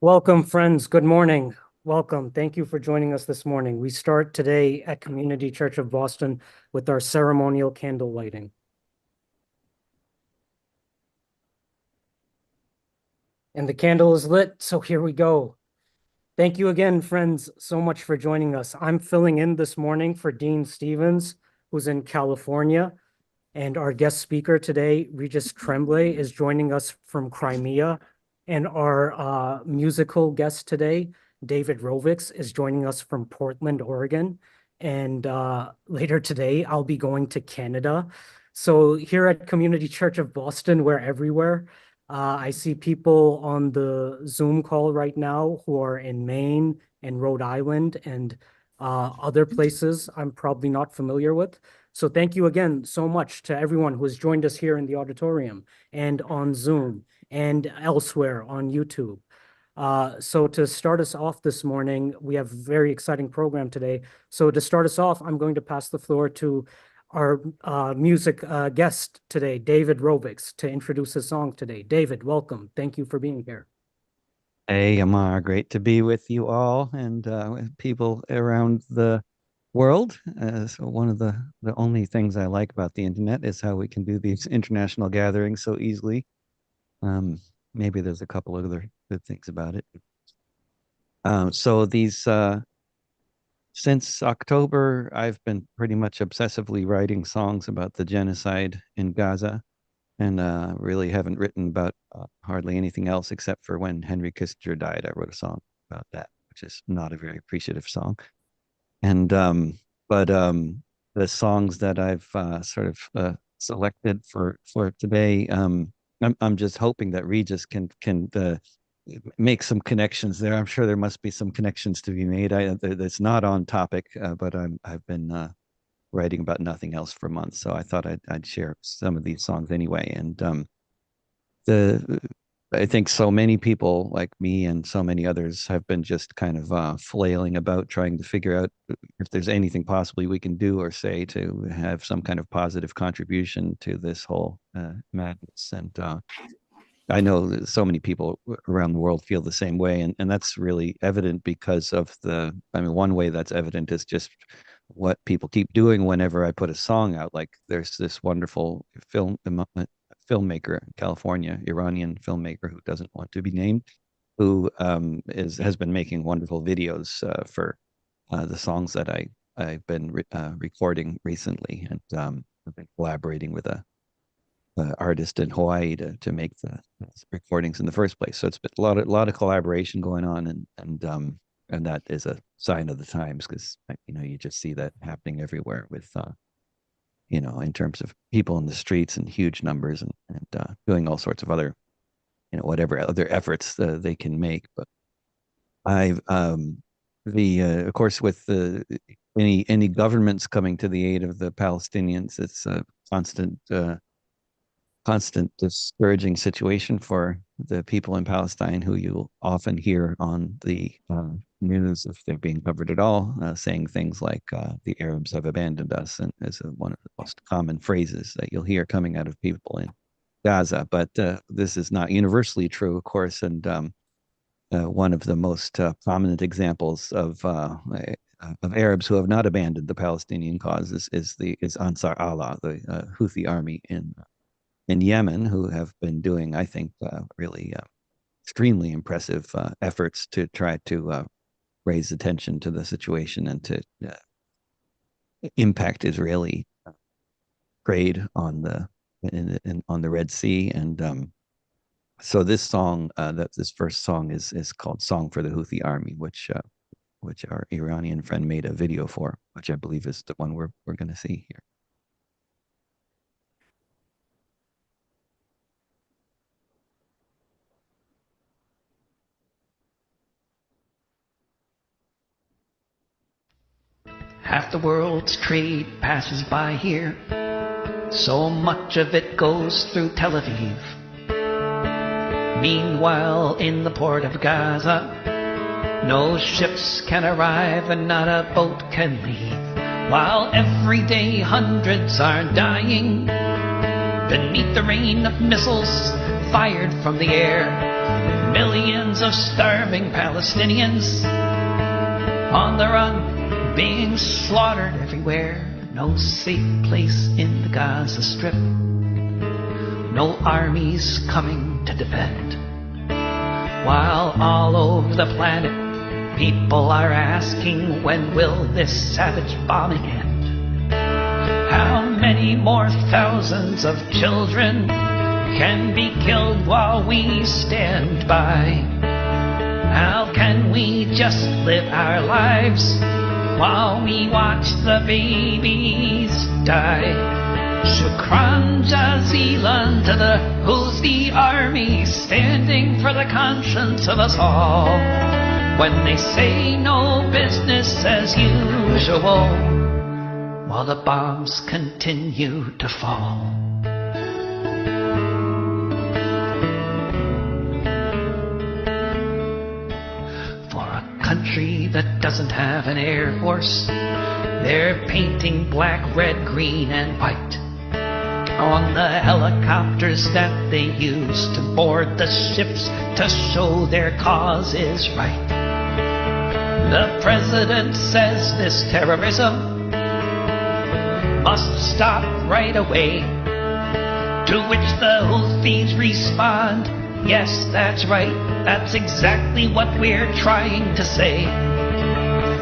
Welcome, friends. Good morning. Welcome. Thank you for joining us this morning. We start today at Community Church of Boston with our ceremonial candle lighting. And the candle is lit, so here we go. Thank you again, friends, so much for joining us. I'm filling in this morning for Dean Stevens, who's in California. And our guest speaker today, Regis Tremblay, is joining us from Crimea. And our musical guest today, David Rovics, is joining us from Portland, Oregon. And later today, I'll be going to Canada. So here at Community Church of Boston, we're everywhere. I see people on the Zoom call right now who are in Maine and Rhode Island and other places I'm probably not familiar with. So thank you again so much to everyone who has joined us here in the auditorium and on Zoom and elsewhere on YouTube. So to start us off this morning, we have a very exciting program today. So to start us off, I'm going to pass the floor to our music guest today, David Rovics, to introduce his song today. David, welcome. Thank you for being here. Hey, Amar, great to be with you all and with people around the world. So one of the only things I like about the internet is how we can do these international gatherings so easily. Maybe there's a couple other good things about it. So these since October, I've been pretty much obsessively writing songs about the genocide in Gaza, and really haven't written about hardly anything else except for when Henry Kissinger died. I wrote a song about that, which is not a very appreciative song. And the songs that I've sort of selected for today, I'm just hoping that Regis can make some connections there. I'm sure there must be some connections to be made. That's not on topic, but I've been writing about nothing else for months, so I thought I'd share some of these songs anyway. And the I think so many people like me and so many others have been just kind of flailing about trying to figure out if there's anything possibly we can do or say to have some kind of positive contribution to this whole madness. And I know that so many people around the world feel the same way, and that's really evident because of I mean, one way that's evident is just what people keep doing whenever I put a song out. Like there's this wonderful filmmaker in California, Iranian filmmaker who doesn't want to be named, who has been making wonderful videos for the songs that I've been recording recently, and I've been collaborating with a artist in Hawaii to make the recordings in the first place. So it's been a lot of collaboration going on, and that is a sign of the times, because you just see that happening everywhere with in terms of people in the streets in huge numbers, and doing all sorts of other whatever other efforts they can make. But I've of course, with any governments coming to the aid of the Palestinians, it's a constant discouraging situation for the people in Palestine, who you often hear on the news, if they're being covered at all, saying things like the Arabs have abandoned us, and is one of the most common phrases that you'll hear coming out of people in Gaza. But this is not universally true, of course, and one of the most prominent examples of Arabs who have not abandoned the Palestinian cause is Ansar Allah, the Houthi army in Yemen, who have been doing, I think, really extremely impressive efforts to try to raise attention to the situation and to impact Israeli trade on the Red Sea. And so this song, this first song is called "Song for the Houthi Army," which our Iranian friend made a video for, which I believe is the one we're going to see here. Half the world's trade passes by here. So much of it goes through Tel Aviv. Meanwhile, in the port of Gaza, no ships can arrive and not a boat can leave. While every day hundreds are dying beneath the rain of missiles fired from the air. Millions of starving Palestinians on the run, being slaughtered everywhere. No safe place in the Gaza Strip. No armies coming to defend. While all over the planet, people are asking, when will this savage bombing end? How many more thousands of children can be killed while we stand by? How can we just live our lives while we watch the babies die? Shukran jazilan to the Houthi army, standing for the conscience of us all. When they say no business as usual, while the bombs continue to fall. For a country that doesn't have an air force, they're painting black, red, green, and white on the helicopters that they use to board the ships to show their cause is right. The president says this terrorism must stop right away, to which the Houthis respond, yes, that's right, that's exactly what we're trying to say.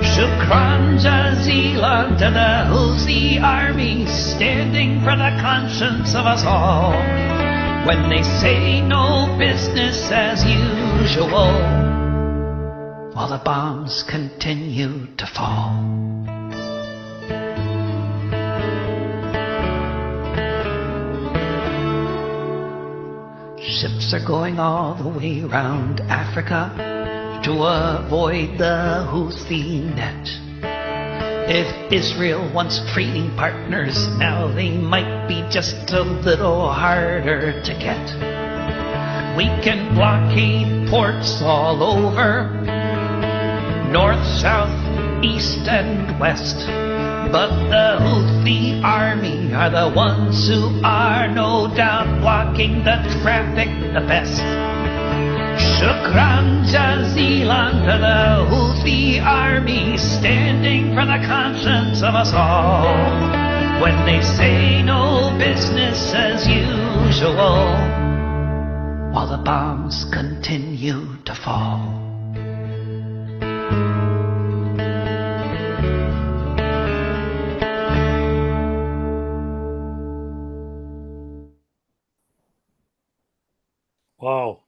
Shukran jazilan to the Houthi army, standing for the conscience of us all. When they say no business as usual, while the bombs continue to fall. Ships are going all the way around Africa to avoid the Houthi net. If Israel wants trading partners, now they might be just a little harder to get. We can blockade ports all over, north, south, east, and west. But the Houthi army are the ones who are no doubt blocking the traffic the best. Shukran jazilan to the Houthi army, standing for the conscience of us all. When they say no business as usual, while the bombs continue to fall. Wow.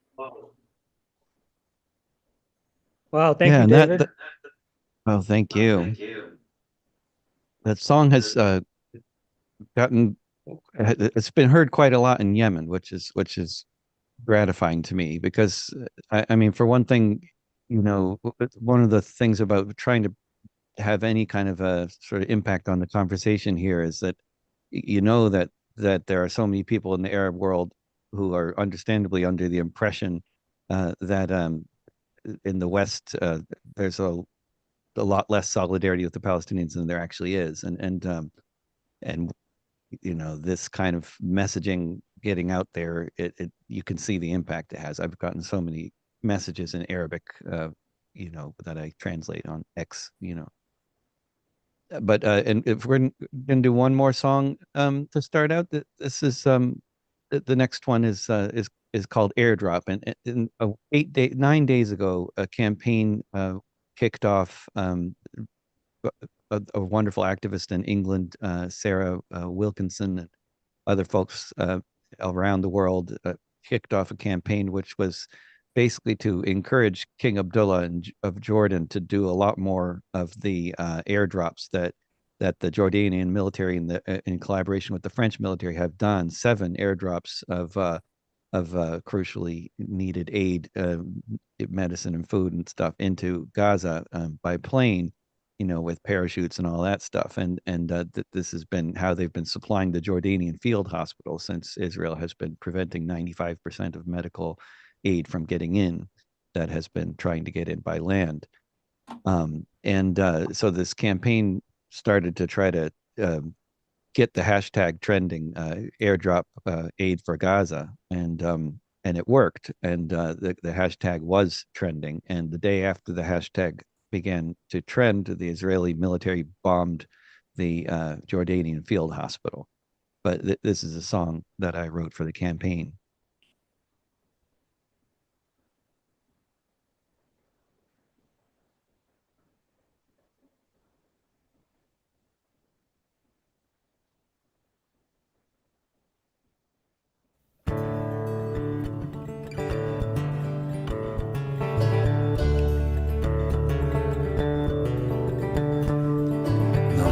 Wow, thank Yeah, you, and David. oh, thank you. That song has gotten it's been heard quite a lot in Yemen, which is gratifying to me because I mean, for one thing, one of the things about trying to have any kind of a sort of impact on the conversation here is that that there are so many people in the Arab world who are understandably under the impression that in the West there's a lot less solidarity with the Palestinians than there actually is, and this kind of messaging getting out there, you can see the impact it has. I've gotten so many messages in Arabic, that I translate on X, But and if we're gonna do one more song to start out, this is the next one is called Airdrop, and 9 days ago, a campaign kicked off. A wonderful activist in England, Sarah Wilkinson, and other folks around the world kicked off a campaign which was basically to encourage King Abdullah of Jordan to do a lot more of the airdrops that the Jordanian military in collaboration with the French military have done. 7 airdrops of crucially needed aid, medicine and food and stuff into Gaza by plane, with parachutes and all that stuff. And this has been how they've been supplying the Jordanian field hospital since Israel has been preventing 95% of medical aid from getting in that has been trying to get in by land. So this campaign started to try to get the hashtag trending, airdrop aid for Gaza. And and it worked. And the hashtag was trending. And the day after the hashtag began to trend, the Israeli military bombed the Jordanian field hospital. But this is a song that I wrote for the campaign.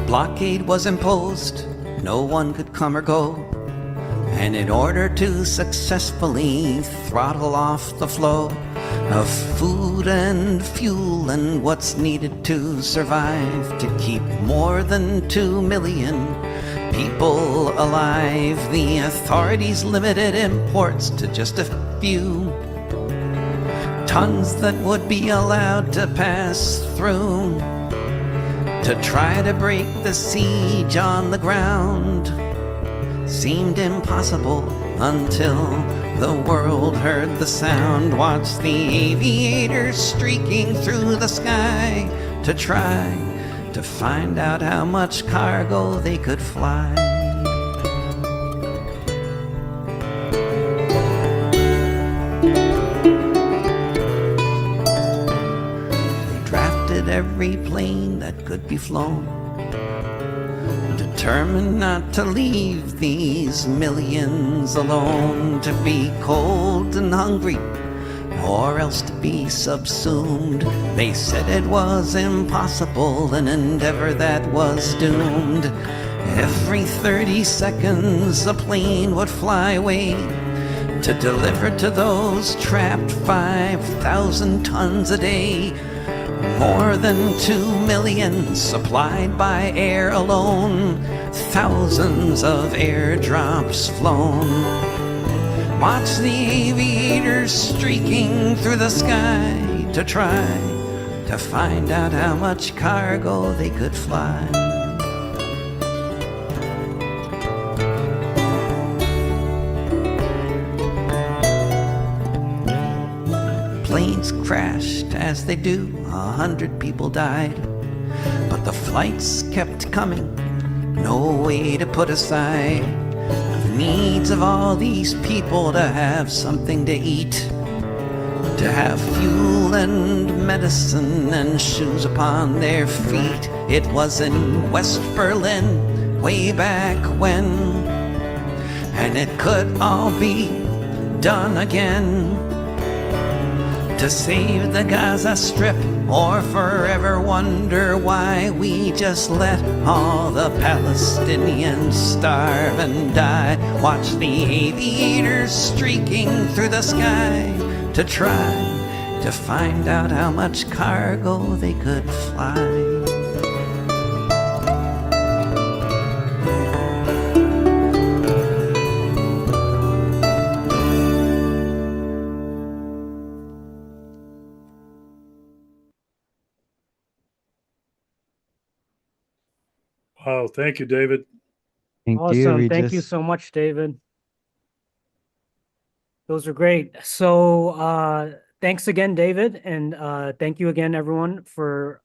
Blockade was imposed, no one could come or go, and in order to successfully throttle off the flow of food and fuel and what's needed to survive, to keep more than 2 million people alive, the authorities limited imports to just a few tons that would be allowed to pass through. To try to break the siege on the ground seemed impossible until the world heard the sound. Watch the aviators streaking through the sky to try to find out how much cargo they could fly. Every plane that could be flown, determined not to leave these millions alone, to be cold and hungry or else to be subsumed. They said it was impossible, an endeavor that was doomed. Every 30 seconds a plane would fly away to deliver to those trapped 5,000 tons a day. More than 2 million supplied by air alone, thousands of airdrops flown. Watch the aviators streaking through the sky to try to find out how much cargo they could fly. Planes crashed as they do, 100 people died, but the flights kept coming, no way to put aside the needs of all these people to have something to eat, to have fuel and medicine and shoes upon their feet. It was in West Berlin way back when, and it could all be done again. To save the Gaza Strip or forever wonder why we just let all the Palestinians starve and die. Watch the aviators streaking through the sky to try to find out how much cargo they could fly. Wow, thank you, David. Thank you, Awesome. Thank you Regis. so much, David. Those are great. So thanks again, David, and thank you again, everyone, for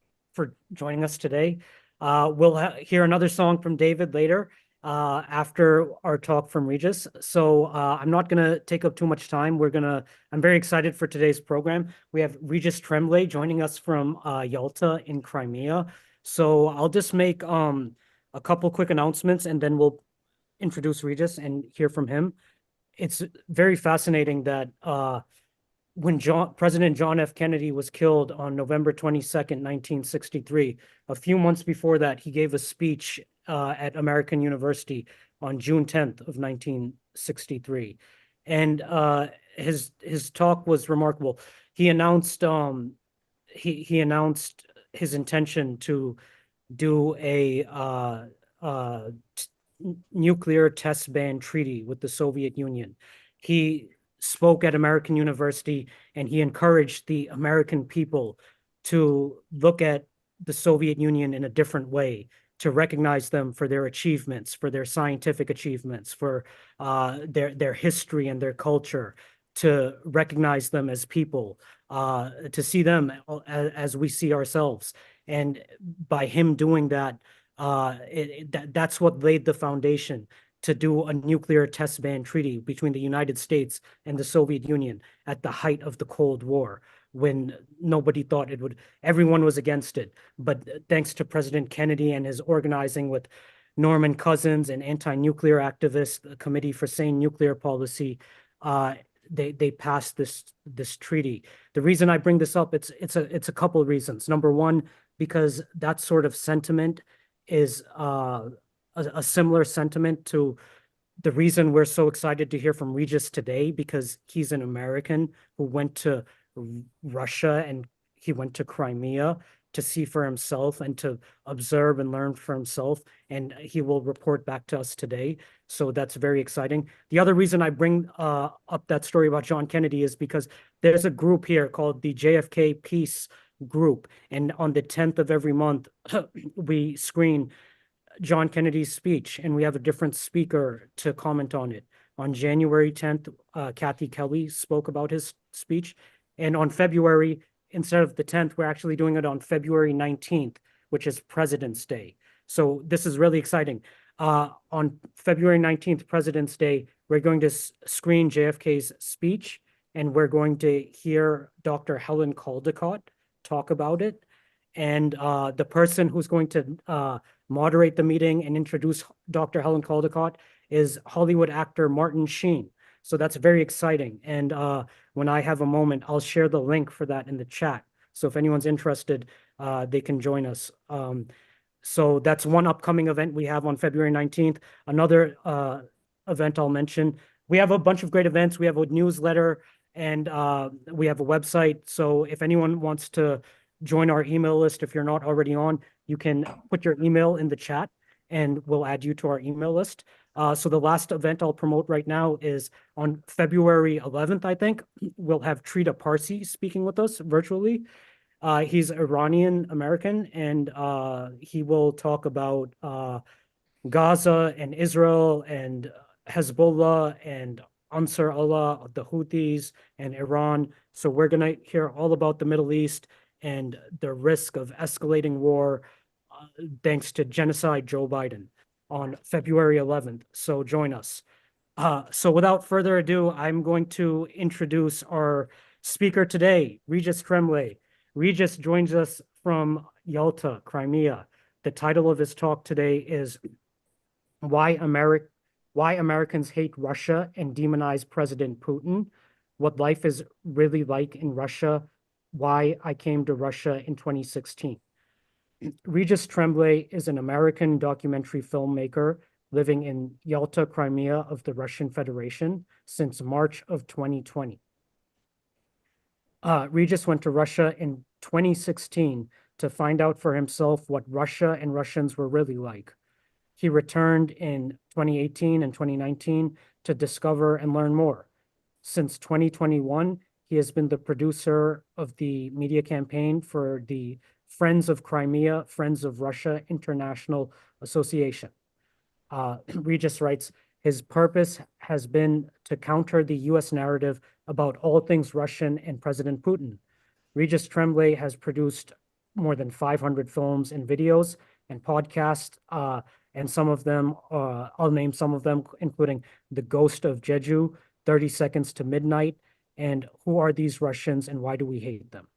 joining us today. We'll hear another song from David later after our talk from Regis. So I'm not going to take up too much time. I'm very excited for today's program. We have Regis Tremblay joining us from Yalta in Crimea. So I'll just make a couple quick announcements, and then we'll introduce Regis and hear from him. It's very fascinating that when President John F. Kennedy was killed on November 22nd, 1963, a few months before that, he gave a speech at American University on June 10th of 1963. And his talk was remarkable. He announced he announced his intention to do a nuclear test ban treaty with the Soviet Union. He spoke at American University, and he encouraged the American people to look at the Soviet Union in a different way, to recognize them for their achievements, for their scientific achievements, for their history and their culture, to recognize them as people, to see them as we see ourselves. And by him doing that, that's what laid the foundation to do a nuclear test ban treaty between the United States and the Soviet Union at the height of the Cold War, when nobody thought it would, everyone was against it. But thanks to President Kennedy and his organizing with Norman Cousins and anti-nuclear activists, the Committee for Sane Nuclear Policy, they passed this treaty. The reason I bring this up, it's a couple of reasons. Number one, because that sort of sentiment is a similar sentiment to the reason we're so excited to hear from Regis today, because he's an American who went to Russia and he went to Crimea to see for himself and to observe and learn for himself. And he will report back to us today. So that's very exciting. The other reason I bring up that story about John Kennedy is because there's a group here called the JFK Peace Group. And on the 10th of every month, we screen John Kennedy's speech, and we have a different speaker to comment on it. On January 10th, Kathy Kelly spoke about his speech. And on February, instead of the 10th, we're actually doing it on February 19th, which is President's Day. So this is really exciting. On February 19th, President's Day, we're going to screen JFK's speech, and we're going to hear Dr. Helen Caldicott talk about it. And the person who's going to moderate the meeting and introduce Dr. Helen Caldicott is Hollywood actor Martin Sheen. So that's very exciting. And when I have a moment, I'll share the link for that in the chat. So if anyone's interested, they can join us. So that's one upcoming event we have on February 19th. Another event I'll mention, we have a bunch of great events. We have a newsletter and we have a website. So if anyone wants to join our email list, if you're not already on, you can put your email in the chat and we'll add you to our email list. So the last event I'll promote right now is on February 11th, I think. We'll have Trita Parsi speaking with us virtually. He's Iranian American, and he will talk about Gaza and Israel and Hezbollah and Ansar Allah, the Houthis, and Iran. So we're going to hear all about the Middle East and the risk of escalating war thanks to genocide Joe Biden on February 11th. So join us. So without further ado, I'm going to introduce our speaker today, Regis Tremblay. Regis joins us from Yalta, Crimea. The title of his talk today is Why Americans Hate Russia and Demonize President Putin, What Life is Really Like in Russia, Why I Came to Russia in 2016. Regis Tremblay is an American documentary filmmaker living in Yalta, Crimea of the Russian Federation since March of 2020. Regis went to Russia in 2016 to find out for himself what Russia and Russians were really like. He returned in 2018 and 2019 to discover and learn more. Since 2021, he has been the producer of the media campaign for the Friends of Crimea, Friends of Russia International Association. Regis writes, his purpose has been to counter the US narrative about all things Russian and President Putin. Regis Tremblay has produced more than 500 films and videos and podcasts, and some of them, I'll name some of them, including The Ghost of Jeju, 30 Seconds to Midnight, and Who Are These Russians and Why Do We Hate Them?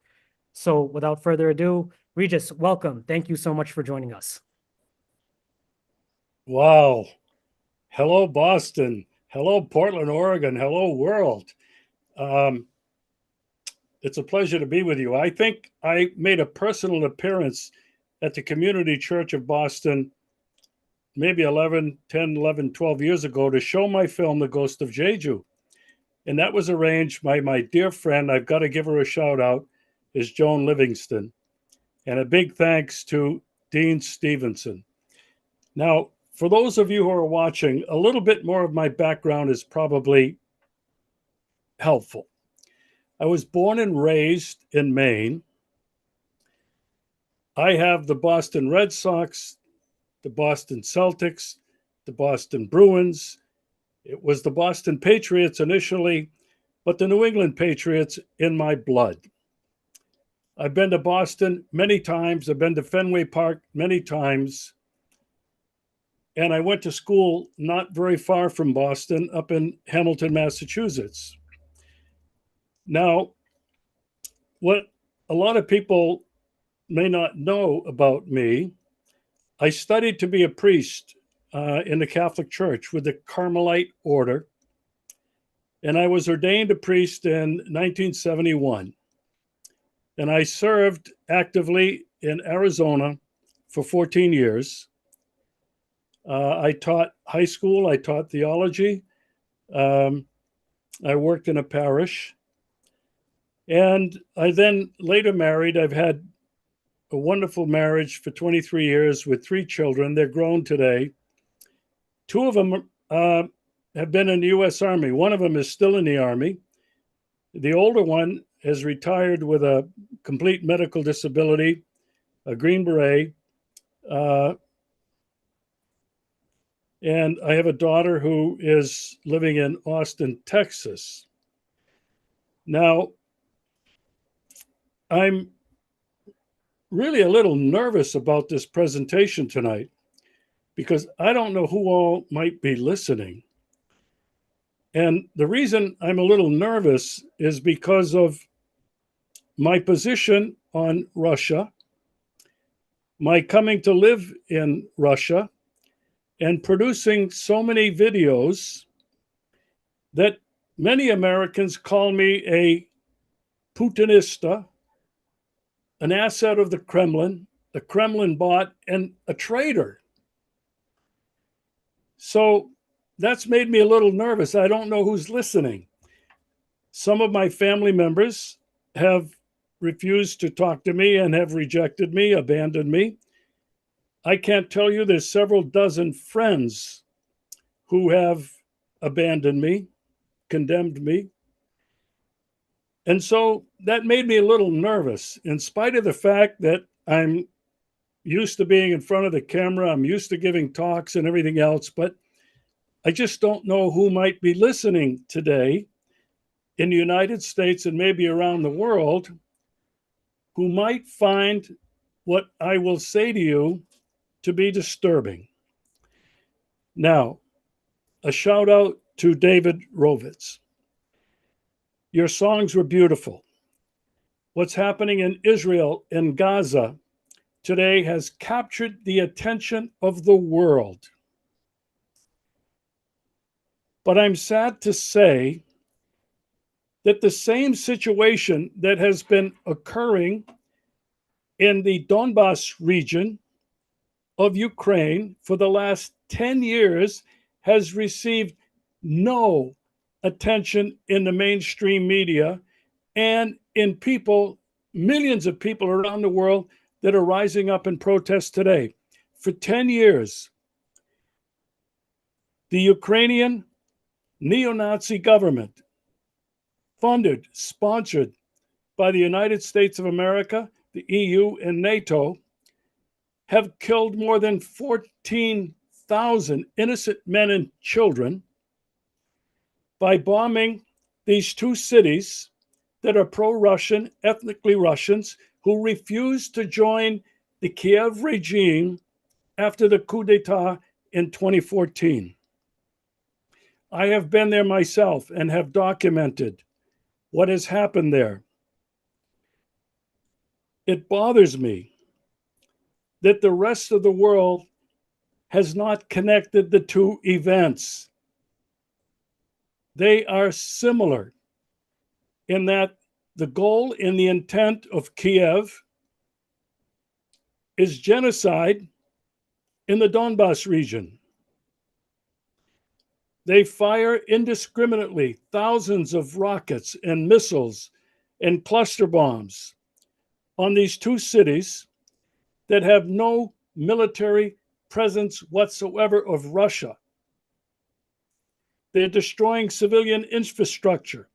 So without further ado, Regis, welcome. Thank you so much for joining us. Wow. Hello, Boston. Hello, Portland, Oregon. Hello, world. It's a pleasure to be with you. I think I made a personal appearance at the Community Church of Boston maybe 11 years ago to show my film, The Ghost of Jeju. And that was arranged by my dear friend, I've got to give her a shout out, is Joan Livingston. And a big thanks to Dean Stevenson. Now, for those of you who are watching, a little bit more of my background is probably helpful. I was born and raised in Maine. I have the Boston Red Sox, the Boston Celtics, the Boston Bruins. It was the Boston Patriots initially, but the New England Patriots in my blood. I've been to Boston many times. I've been to Fenway Park many times. And I went to school not very far from Boston, up in Hamilton, Massachusetts. Now, what a lot of people may not know about me, I studied to be a priest in the Catholic Church with the Carmelite order. And I was ordained a priest in 1971. And I served actively in Arizona for 14 years. I taught high school, I taught theology. I worked in a parish. And I then later married. I've had a wonderful marriage for 23 years with 3 children. They're grown today. 2 of them have been in the U.S. Army. One of them is still in the Army. The older one has retired with a complete medical disability, a Green Beret. And I have a daughter who is living in Austin, Texas. Now, I'm really a little nervous about this presentation tonight because I don't know who all might be listening. And the reason I'm a little nervous is because of my position on Russia, my coming to live in Russia, and producing so many videos that many Americans call me a Putinista, an asset of the Kremlin, a Kremlin bot, and a traitor. So that's made me a little nervous. I don't know who's listening. Some of my family members have refused to talk to me and have rejected me, abandoned me. I can't tell you, there's several dozen friends who have abandoned me, condemned me. And so that made me a little nervous, in spite of the fact that I'm used to being in front of the camera, I'm used to giving talks and everything else, but I just don't know who might be listening today in the United States and maybe around the world who might find what I will say to you to be disturbing. Now, a shout out to David Rovitz. Your songs were beautiful. What's happening in Israel and Gaza today has captured the attention of the world. But I'm sad to say that the same situation that has been occurring in the Donbas region of Ukraine for the last 10 years has received no attention in the mainstream media and in people, millions of people around the world that are rising up in protest today. For 10 years, the Ukrainian neo-Nazi government, funded, sponsored by the United States of America, the EU, and NATO, have killed more than 14,000 innocent men and children by bombing these 2 cities that are pro-Russian, ethnically Russians, who refused to join the Kiev regime after the coup d'etat in 2014. I have been there myself and have documented what has happened there. It bothers me that the rest of the world has not connected the 2 events. They are similar in that the goal and the intent of Kiev is genocide in the Donbas region. They fire indiscriminately thousands of rockets and missiles and cluster bombs on these 2 cities that have no military presence whatsoever of Russia. They're destroying civilian infrastructure.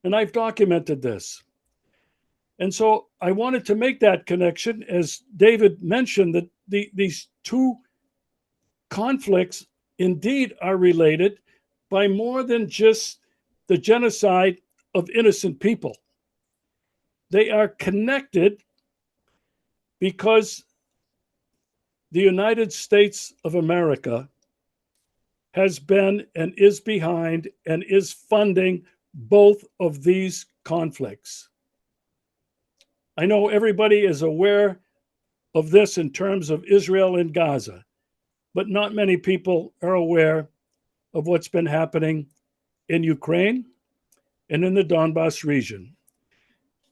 And I've documented this. And so I wanted to make that connection, as David mentioned, that these 2 conflicts indeed are related by more than just the genocide of innocent people. They are connected because the United States of America has been and is behind and is funding both of these conflicts. I know everybody is aware of this in terms of Israel and Gaza, but not many people are aware of what's been happening in Ukraine and in the Donbass region.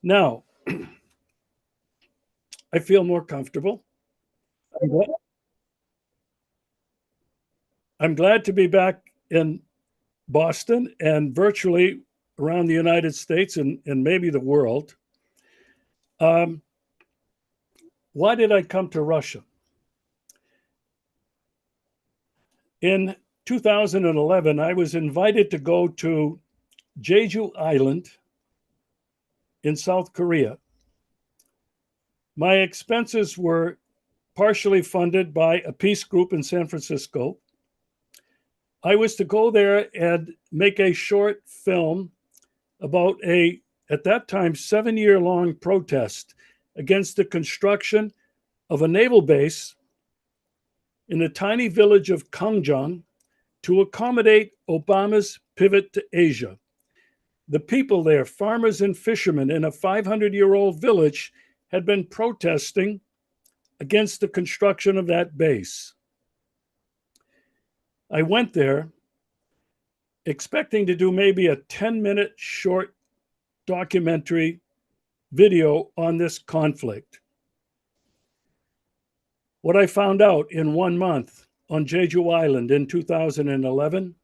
Now, I feel more comfortable. I'm glad to be back in Boston and virtually around the United States and maybe the world. Why did I come to Russia? In 2011, I was invited to go to Jeju Island in South Korea. My expenses were partially funded by a peace group in San Francisco. I was to go there and make a short film about at that time, 7-year-long protest against the construction of a naval base in the tiny village of Kangjang to accommodate Obama's pivot to Asia. The people there, farmers and fishermen in a 500-year-old village, had been protesting against the construction of that base. I went there expecting to do maybe a 10-minute short documentary video on this conflict. What I found out in 1 month on Jeju Island in 2011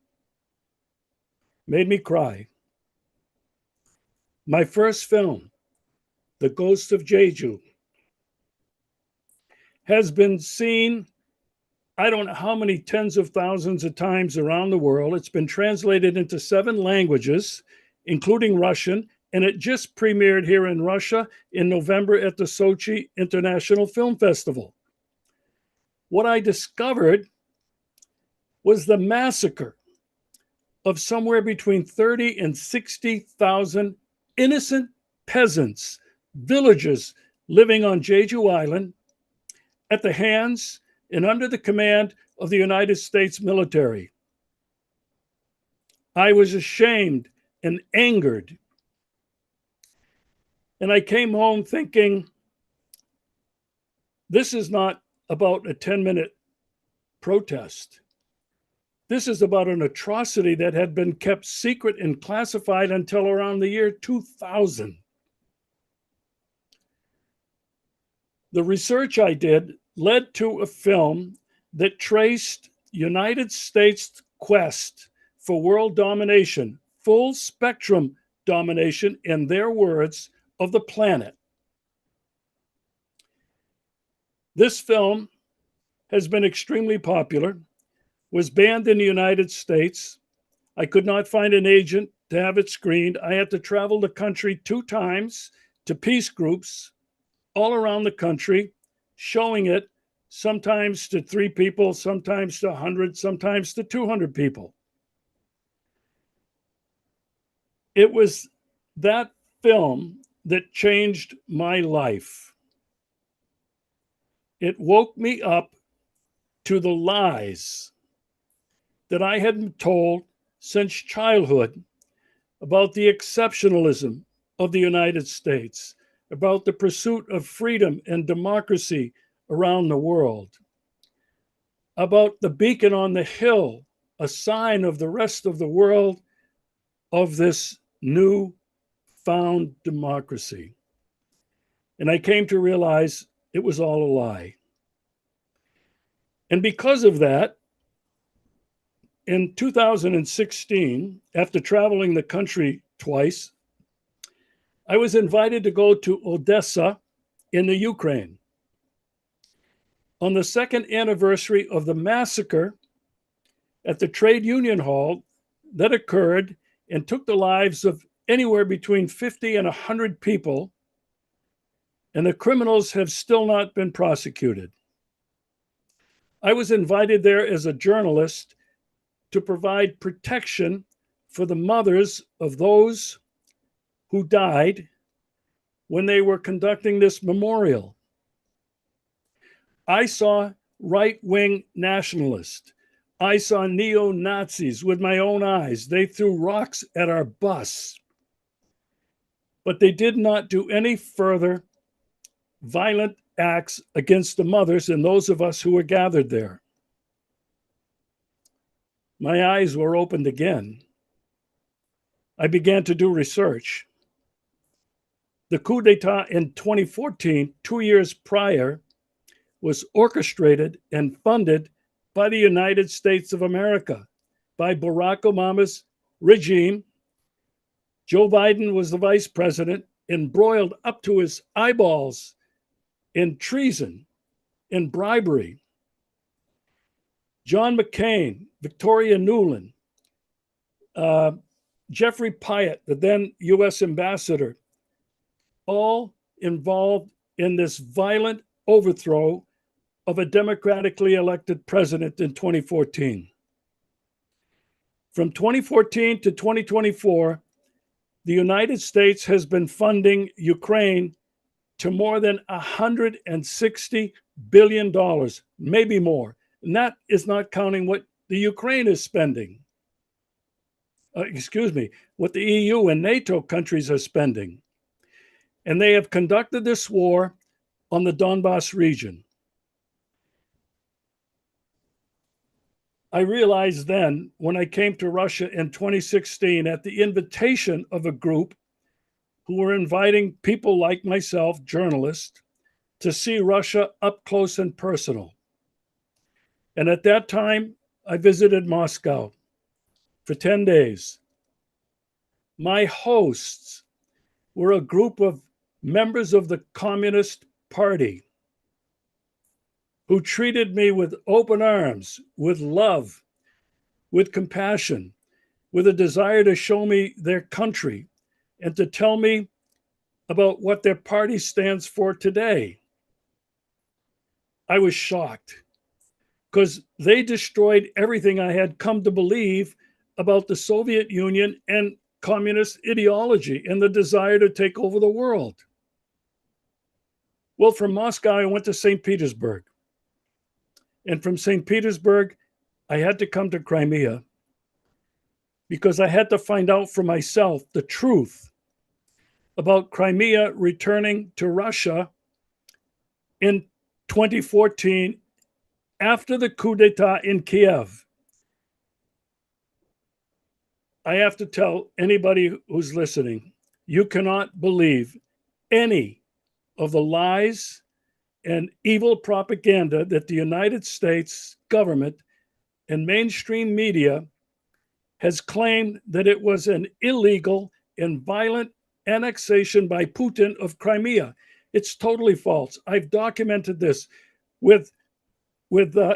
made me cry. My first film, The Ghost of Jeju, has been seen, I don't know how many tens of thousands of times around the world. It's been translated into 7 languages, including Russian, and it just premiered here in Russia in November at the Sochi International Film Festival. What I discovered was the massacre of somewhere between 30 and 60,000 innocent peasants, villagers living on Jeju Island at the hands and under the command of the United States military. I was ashamed and angered. And I came home thinking, this is not about a 10-minute protest. This is about an atrocity that had been kept secret and classified until around the year 2000. The research I did led to a film that traced United States' quest for world domination, full spectrum domination, in their words, of the planet. This film has been extremely popular, was banned in the United States. I could not find an agent to have it screened. I had to travel the country 2 times to peace groups all around the country, showing it sometimes to 3 people, sometimes to 100, sometimes to 200 people. It was that film that changed my life. It woke me up to the lies that I had been told since childhood about the exceptionalism of the United States, about the pursuit of freedom and democracy around the world, about the beacon on the hill, a sign of the rest of the world of this new found democracy. And I came to realize it was all a lie. And because of that, in 2016, after traveling the country twice, I was invited to go to Odessa in the Ukraine on the 2nd anniversary of the massacre at the trade union hall that occurred and took the lives of anywhere between 50 and 100 people, and the criminals have still not been prosecuted. I was invited there as a journalist to provide protection for the mothers of those who died when they were conducting this memorial. I saw right-wing nationalists. I saw neo-Nazis with my own eyes. They threw rocks at our bus. But they did not do any further violent acts against the mothers and those of us who were gathered there. My eyes were opened again. I began to do research. The coup d'etat in 2014, 2 years prior, was orchestrated and funded by the United States of America, by Barack Obama's regime. Joe Biden was the vice president, embroiled up to his eyeballs in treason, in bribery. John McCain, Victoria Nuland, Jeffrey Pyatt, the then U.S. ambassador, all involved in this violent overthrow of a democratically elected president in 2014. From 2014 to 2024, the United States has been funding Ukraine to more than $160 billion, maybe more. And that is not counting what the Ukraine is spending. What the EU and NATO countries are spending. And they have conducted this war on the Donbass region. I realized then, when I came to Russia in 2016, at the invitation of a group who were inviting people like myself, journalists, to see Russia up close and personal. And at that time, I visited Moscow for 10 days. My hosts were a group of members of the Communist Party who treated me with open arms, with love, with compassion, with a desire to show me their country and to tell me about what their party stands for today. I was shocked because they destroyed everything I had come to believe about the Soviet Union and communist ideology and the desire to take over the world. Well, from Moscow, I went to St. Petersburg. And from St. Petersburg, I had to come to Crimea because I had to find out for myself the truth about Crimea returning to Russia in 2014 after the coup d'etat in Kiev. I have to tell anybody who's listening, you cannot believe any of the lies and evil propaganda that the United States government and mainstream media has claimed that it was an illegal and violent annexation by Putin of Crimea. It's totally false. I've documented this with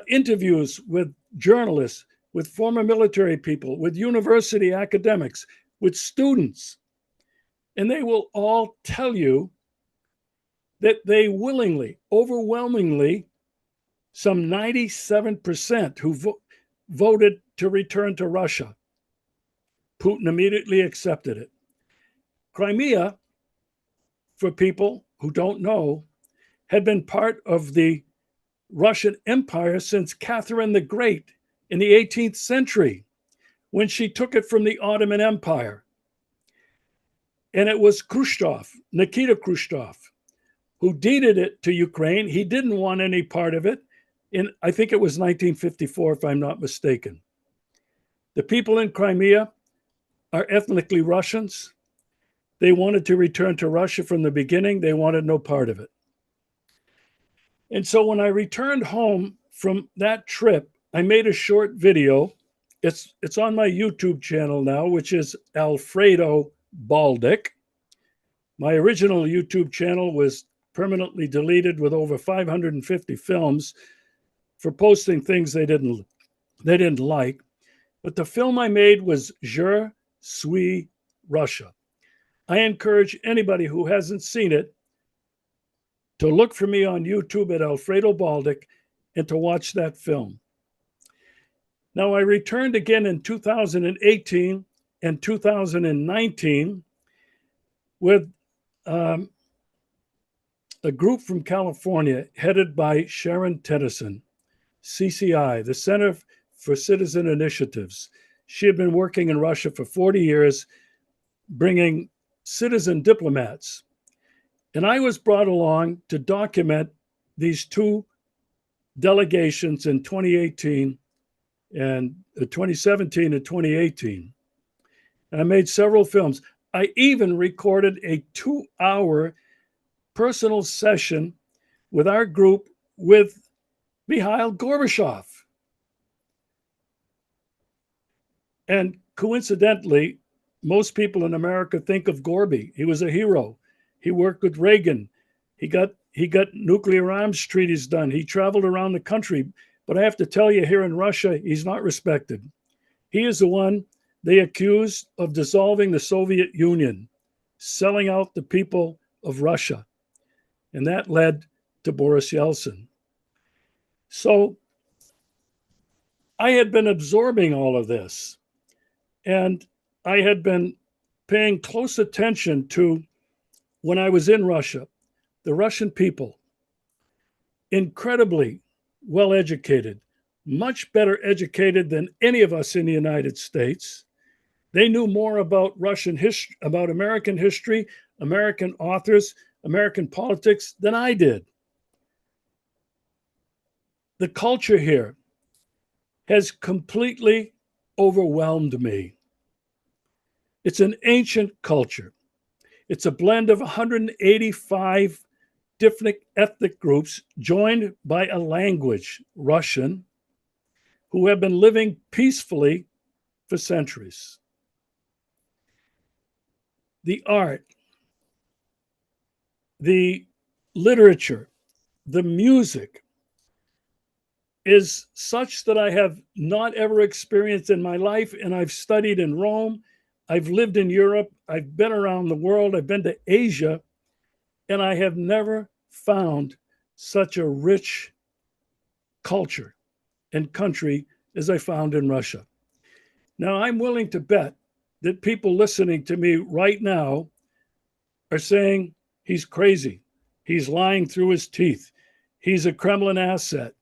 interviews with journalists, with former military people, with university academics, with students. And they will all tell you that they willingly, overwhelmingly, some 97% who voted to return to Russia. Putin immediately accepted it. Crimea, for people who don't know, had been part of the Russian Empire since Catherine the Great in the 18th century, when she took it from the Ottoman Empire. And it was Khrushchev, Nikita Khrushchev, who deeded it to Ukraine. He didn't want any part of it. I think it was 1954, if I'm not mistaken. The people in Crimea are ethnically Russians. They wanted to return to Russia from the beginning. They wanted no part of it. And so when I returned home from that trip, I made a short video. It's on my YouTube channel now, which is Alfredo Baldick. My original YouTube channel was permanently deleted with over 550 films for posting things they didn't like. But the film I made was Je suis Russia. I encourage anybody who hasn't seen it to look for me on YouTube at Alfredo Baldick and to watch that film. Now, I returned again in 2018 and 2019 with a group from California headed by Sharon Tennyson, CCI, the Center for Citizen Initiatives. She had been working in Russia for 40 years, bringing citizen diplomats. And I was brought along to document these two delegations in 2018 and 2017 and 2018. And I made several films. I even recorded a 2-hour personal session with our group with Mikhail Gorbachev. And coincidentally, most people in America think of Gorby. He was a hero. He worked with Reagan. He got nuclear arms treaties done. He traveled around the country. But I have to tell you, here in Russia, he's not respected. He is the one they accused of dissolving the Soviet Union, selling out the people of Russia. And that led to Boris Yeltsin. So I had been absorbing all of this. And I had been paying close attention to, when I was in Russia, the Russian people, incredibly well educated, much better educated than any of us in the United States. They knew more about Russian history, about American history, American authors, American politics than I did. The culture here has completely overwhelmed me. It's an ancient culture. It's a blend of 185 different ethnic groups joined by a language, Russian, who have been living peacefully for centuries. The art, the literature, the music is such that I have not ever experienced in my life. And I've studied in Rome. I've lived in Europe. I've been around the world. I've been to Asia. And I have never found such a rich culture and country as I found in Russia. Now, I'm willing to bet that people listening to me right now are saying he's crazy. He's lying through his teeth. He's a Kremlin asset.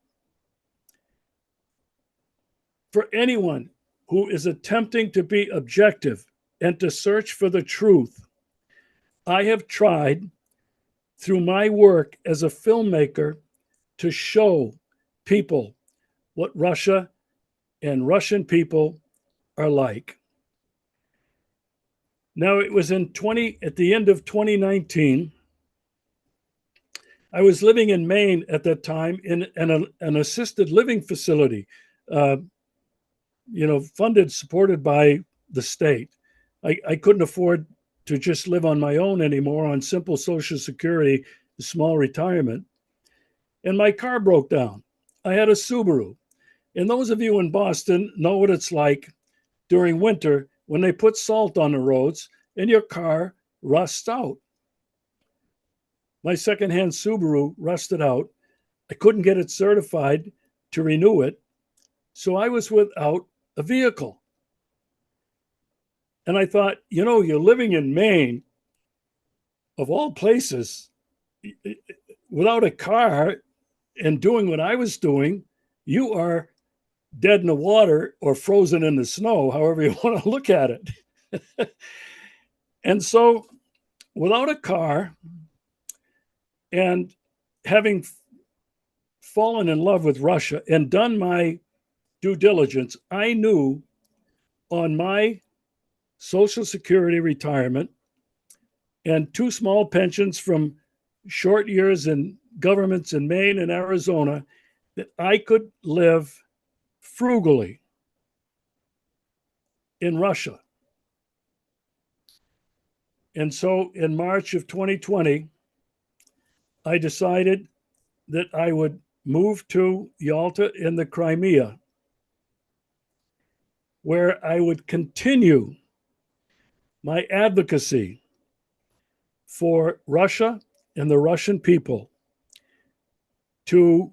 For anyone who is attempting to be objective and to search for the truth, I have tried through my work as a filmmaker to show people what Russia and Russian people are like. Now, it was at the end of 2019. I was living in Maine at that time in an assisted living facility, funded, supported by the state. I couldn't afford to just live on my own anymore on simple Social Security, small retirement. And my car broke down. I had a Subaru. And those of you in Boston know what it's like during winter when they put salt on the roads and your car rusts out. My secondhand Subaru rusted out. I couldn't get it certified to renew it. So I was without a vehicle. And I thought, you're living in Maine, of all places, without a car and doing what I was doing, you are dead in the water or frozen in the snow, however you want to look at it. And so without a car and having fallen in love with Russia and done my due diligence, I knew on my Social Security retirement and 2 small pensions from short years in governments in Maine and Arizona that I could live frugally in Russia. And so in March of 2020, I decided that I would move to Yalta in the Crimea, where I would continue my advocacy for Russia and the Russian people, to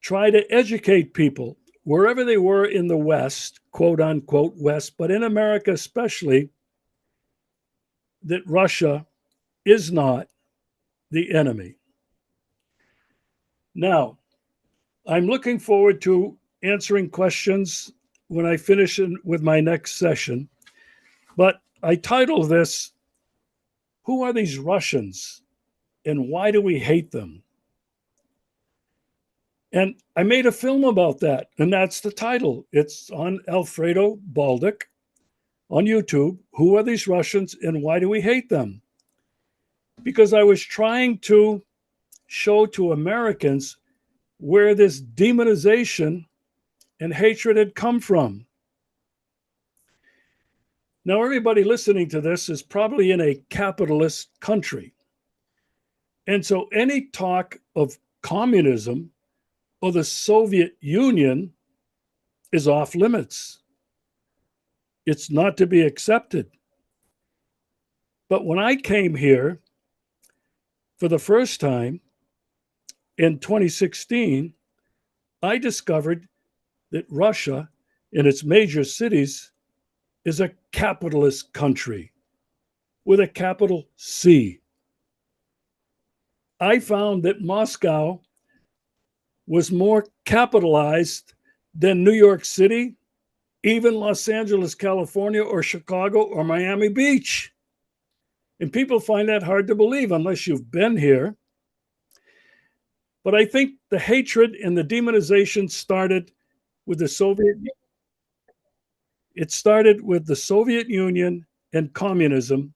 try to educate people wherever they were in the West, quote unquote West, but in America especially, that Russia is not the enemy. Now, I'm looking forward to answering questions when I finish with my next session, but I title this, Who Are These Russians and Why Do We Hate Them? And I made a film about that, and that's the title. It's on Alfredo Baldic on YouTube. Who are these Russians and why do we hate them? Because I was trying to show to Americans where this demonization and hatred had come from. Now, everybody listening to this is probably in a capitalist country. And so any talk of communism or the Soviet Union is off limits. It's not to be accepted. But when I came here for the first time in 2016, I discovered that Russia, in its major cities, is a capitalist country with a capital C. I found that Moscow was more capitalized than New York City, even Los Angeles, California, or Chicago, or Miami Beach. And people find that hard to believe unless you've been here. But I think the hatred and the demonization started with the Soviet Union. It started with the Soviet Union and communism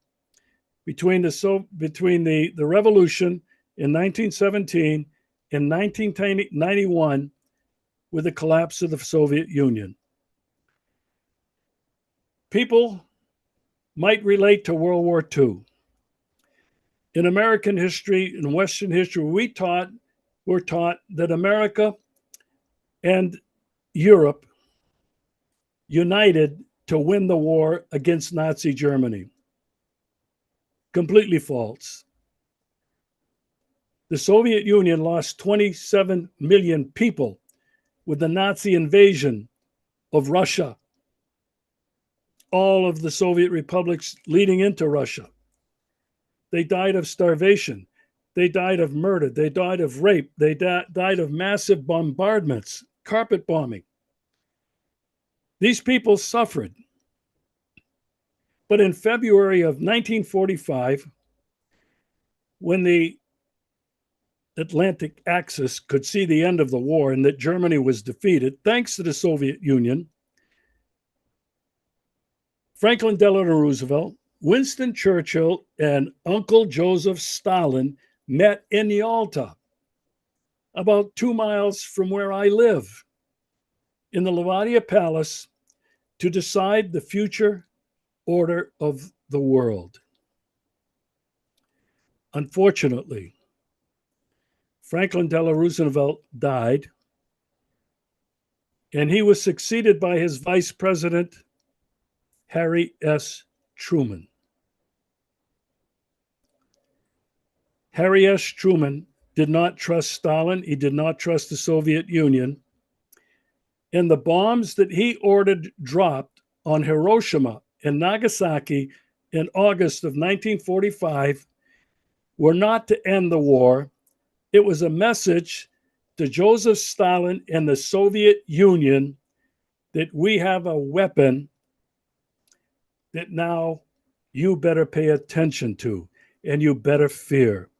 between the revolution in 1917 and 1991 with the collapse of the Soviet Union. People might relate to World War II. In American history and Western history, we're taught that America and Europe united to win the war against Nazi Germany. Completely false. The Soviet Union lost 27 million people with the Nazi invasion of Russia. All of the Soviet republics leading into Russia. They died of starvation. They died of murder. They died of rape. They died of massive bombardments, carpet bombing. These people suffered. But in February of 1945, when the Atlantic Axis could see the end of the war and that Germany was defeated, thanks to the Soviet Union, Franklin Delano Roosevelt, Winston Churchill, and Uncle Joseph Stalin met in Yalta, about 2 miles from where I live, in the Levadia Palace, to decide the future order of the world. Unfortunately, Franklin Delano Roosevelt died, and he was succeeded by his vice president, Harry S. Truman. Harry S. Truman did not trust Stalin. He did not trust the Soviet Union. And the bombs that he ordered dropped on Hiroshima and Nagasaki in August of 1945 were not to end the war. It was a message to Joseph Stalin and the Soviet Union that we have a weapon that now you better pay attention to and you better fear.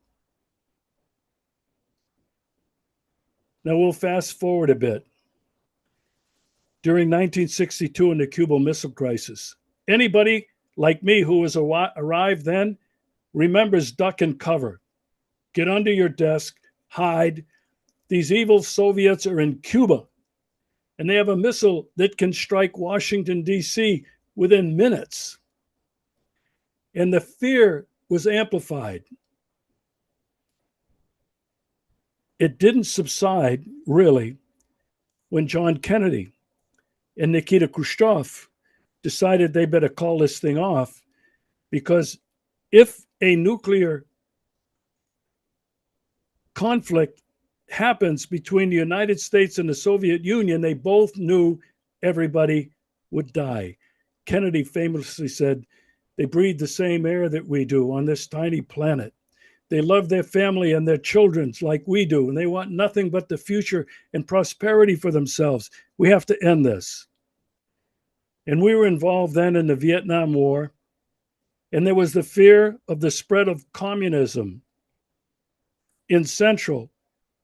Now we'll fast forward a bit. During 1962 in the Cuban Missile Crisis, anybody like me who was arrived then remembers duck and cover. Get under your desk, hide. These evil Soviets are in Cuba, and they have a missile that can strike Washington, D.C. within minutes. And the fear was amplified. It didn't subside, really, when John Kennedy and Nikita Khrushchev decided they better call this thing off, because if a nuclear conflict happens between the United States and the Soviet Union, they both knew everybody would die. Kennedy famously said, "They breathe the same air that we do on this tiny planet. They love their family and their children like we do, and they want nothing but the future and prosperity for themselves. We have to end this." And we were involved then in the Vietnam War, and there was the fear of the spread of communism in Central,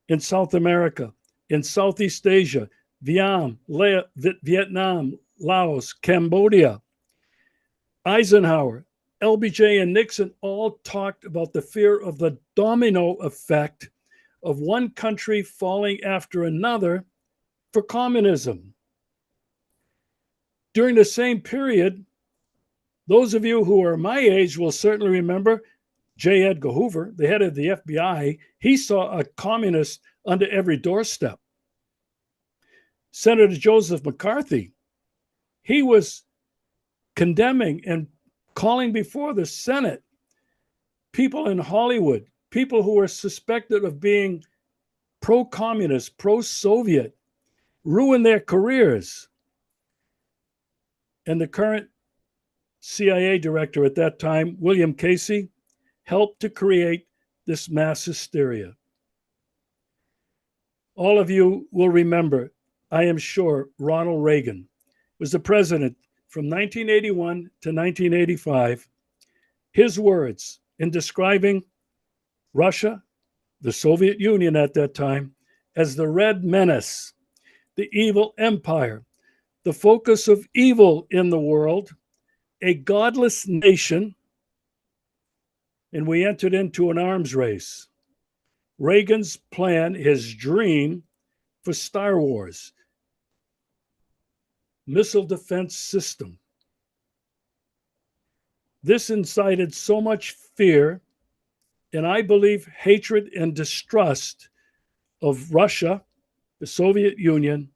in South America, in Southeast Asia, Vietnam, Laos, Cambodia. Eisenhower, LBJ, and Nixon all talked about the fear of the domino effect of one country falling after another for communism. During the same period, those of you who are my age will certainly remember J. Edgar Hoover, the head of the FBI. He saw a communist under every doorstep. Senator Joseph McCarthy, he was condemning and calling before the Senate people in Hollywood, people who were suspected of being pro-communist, pro-Soviet, ruin their careers. And the current CIA director at that time, William Casey, helped to create this mass hysteria. All of you will remember, I am sure, Ronald Reagan was the president from 1981 to 1985. His words in describing Russia, the Soviet Union at that time, as the Red Menace, the evil empire, the focus of evil in the world, a godless nation, and we entered into an arms race. Reagan's plan, his dream for Star Wars, missile defense system. This incited so much fear, and I believe hatred and distrust of Russia, the Soviet Union,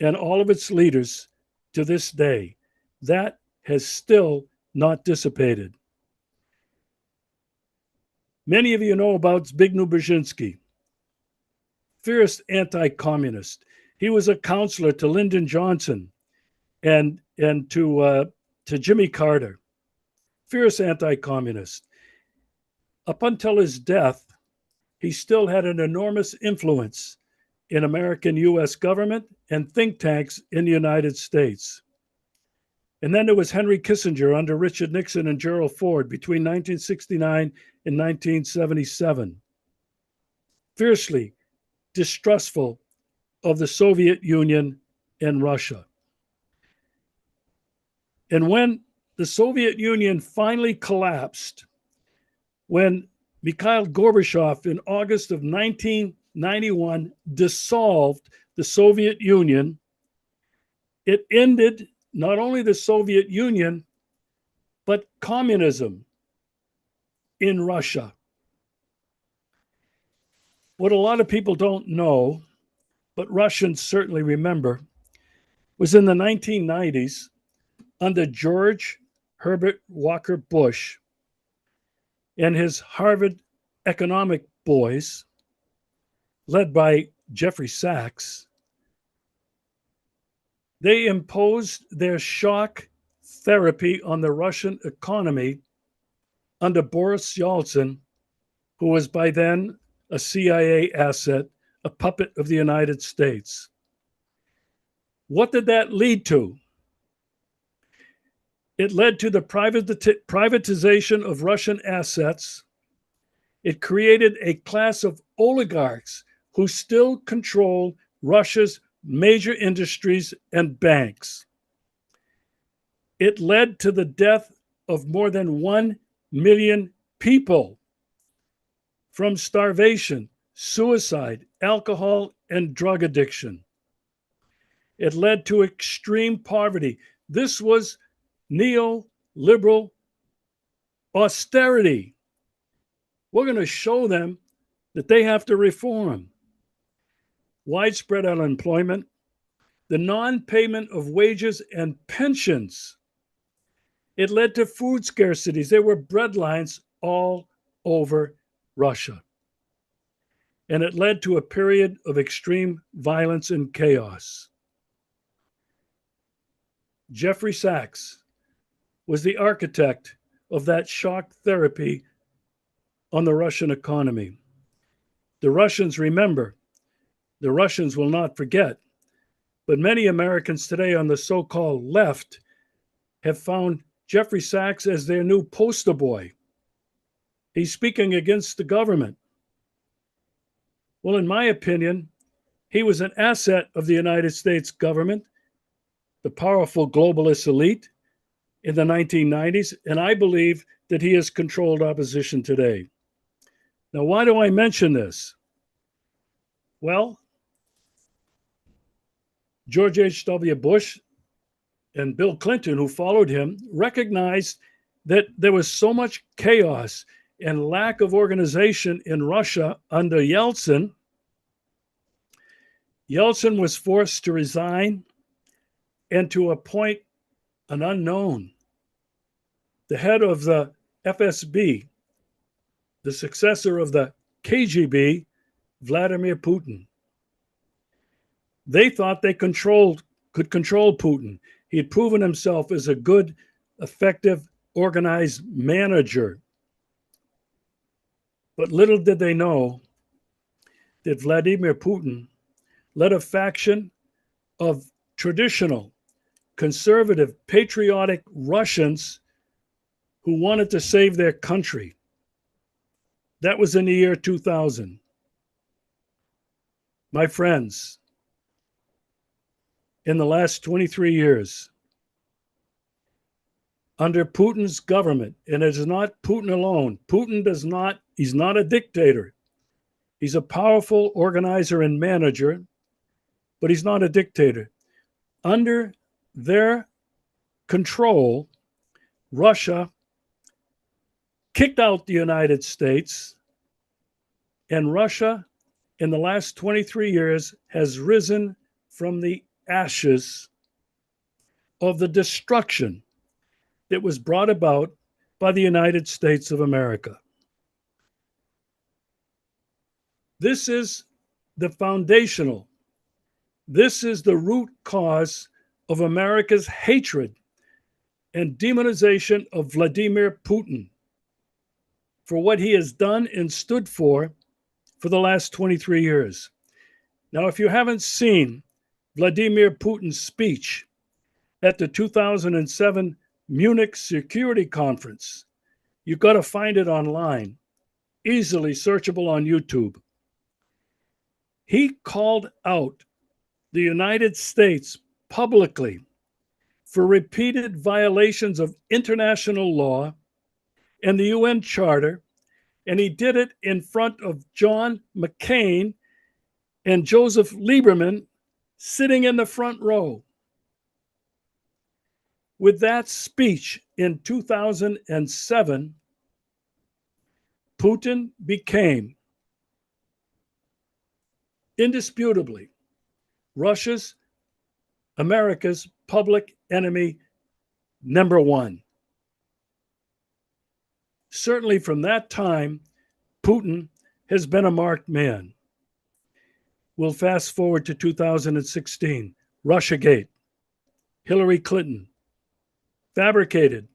and all of its leaders to this day. That has still not dissipated. Many of you know about Zbigniew Brzezinski, fierce anti-communist. He was a counselor to Lyndon Johnson and to Jimmy Carter, fierce anti-communist. Up until his death, he still had an enormous influence in American U.S. government and think tanks in the United States. And then there was Henry Kissinger under Richard Nixon and Gerald Ford between 1969 and 1977. Fiercely distrustful of the Soviet Union and Russia. And when the Soviet Union finally collapsed, when Mikhail Gorbachev in August of 1991 dissolved the Soviet Union, it ended not only the Soviet Union, but communism in Russia. What a lot of people don't know, but Russians certainly remember, was in the 1990s, under George Herbert Walker Bush and his Harvard economic boys, led by Jeffrey Sachs, they imposed their shock therapy on the Russian economy under Boris Yalta, who was by then a CIA asset, a puppet of the United States. What did that lead to? It led to the privatization of Russian assets. It created a class of oligarchs who still control Russia's major industries and banks. It led to the death of more than 1 million people from starvation, suicide, alcohol, and drug addiction. It led to extreme poverty. This was neoliberal austerity. We're going to show them that they have to reform. Widespread unemployment, the non-payment of wages and pensions. It led to food scarcities. There were bread lines all over Russia. and it led to a period of extreme violence and chaos. Jeffrey Sachs was the architect of that shock therapy on the Russian economy. The Russians remember, the Russians will not forget, but many Americans today on the so-called left have found Jeffrey Sachs as their new poster boy. He's speaking against the government. Well, in my opinion, he was an asset of the United States government, the powerful globalist elite in the 1990s, and I believe that he has controlled opposition today. Now, why do I mention this? Well, George H.W. Bush and Bill Clinton, who followed him, recognized that there was so much chaos and lack of organization in Russia under Yeltsin. Yeltsin was forced to resign and to appoint an unknown, the head of the FSB, the successor of the KGB, Vladimir Putin. They thought they could control Putin. He had proven himself as a good, effective, organized manager. But little did they know that Vladimir Putin led a faction of traditional, conservative, patriotic Russians who wanted to save their country. That was in the year 2000. My friends, in the last 23 years, under Putin's government, and it is not Putin alone, he's not a dictator. He's a powerful organizer and manager, but he's not a dictator. Under their control, Russia kicked out the United States, and Russia, in the last 23 years, has risen from the ashes of the destruction that was brought about by the United States of America. This is the foundational, this is the root cause of America's hatred and demonization of Vladimir Putin for what he has done and stood for the last 23 years. Now, if you haven't seen Vladimir Putin's speech at the 2007 Munich Security Conference, you've got to find it online, easily searchable on YouTube. He called out the United States publicly for repeated violations of international law and the UN Charter, and he did it in front of John McCain and Joseph Lieberman sitting in the front row. With that speech in 2007, Putin became indisputably America's public enemy number one. Certainly from that time, Putin has been a marked man. We'll fast forward to 2016, Russiagate, Hillary Clinton, fabricated,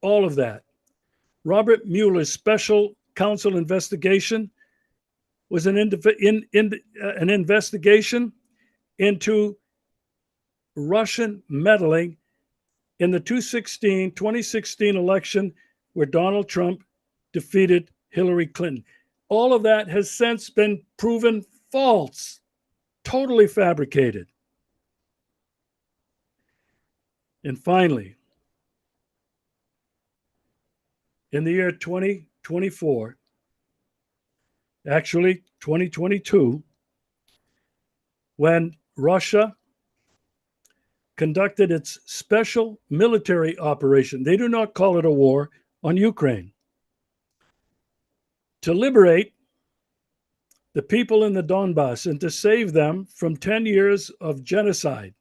all of that. Robert Mueller's special counsel investigation was an investigation into Russian meddling in the 2016 election where Donald Trump defeated Hillary Clinton. All of that has since been proven false, totally fabricated. And finally, in the year 2024, actually 2022, when Russia conducted its special military operation, they do not call it a war, on Ukraine, to liberate the people in the Donbass and to save them from 10 years of genocide.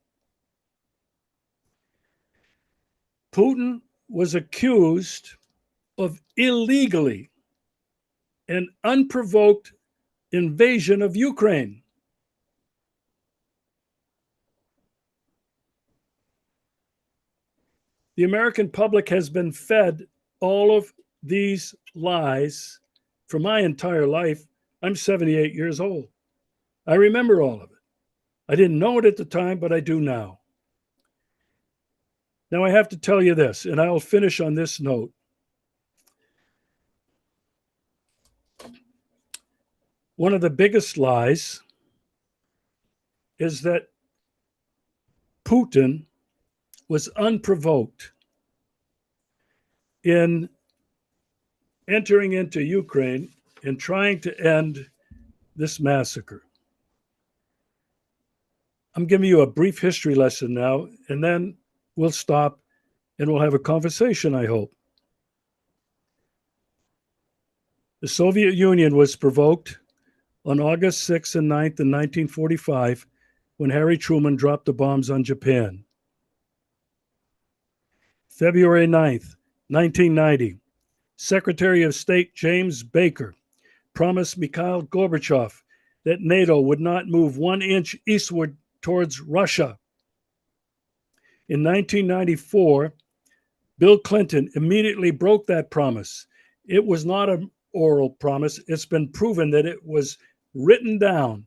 Putin was accused of illegally and unprovoked invasion of Ukraine. The American public has been fed all of these lies for my entire life. I'm 78 years old. I remember all of it. I didn't know it at the time, but I do now. Now I have to tell you this, and I'll finish on this note. One of the biggest lies is that Putin was unprovoked in entering into Ukraine and trying to end this massacre. I'm giving you a brief history lesson now, and then we'll stop and we'll have a conversation, I hope. The Soviet Union was provoked on August 6th and 9th in 1945 when Harry Truman dropped the bombs on Japan. February 9th, 1990, Secretary of State James Baker promised Mikhail Gorbachev that NATO would not move 1 inch eastward towards Russia. In 1994, Bill Clinton immediately broke that promise. It was not an oral promise. It's been proven that it was written down,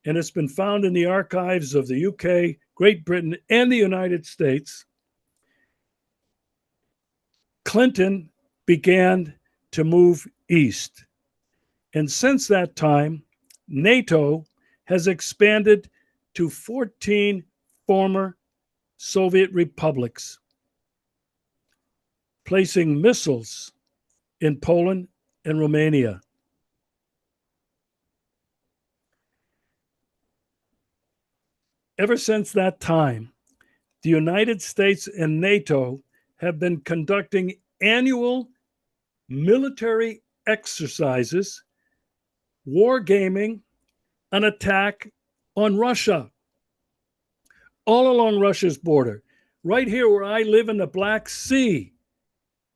and it's been found in the archives of the UK, Great Britain, and the United States. Clinton began to move east. And since that time, NATO has expanded to 14 former Soviet republics, placing missiles in Poland and Romania. Ever since that time, the United States and NATO have been conducting annual military exercises, wargaming an attack on Russia, all along Russia's border. Right here where I live in the Black Sea,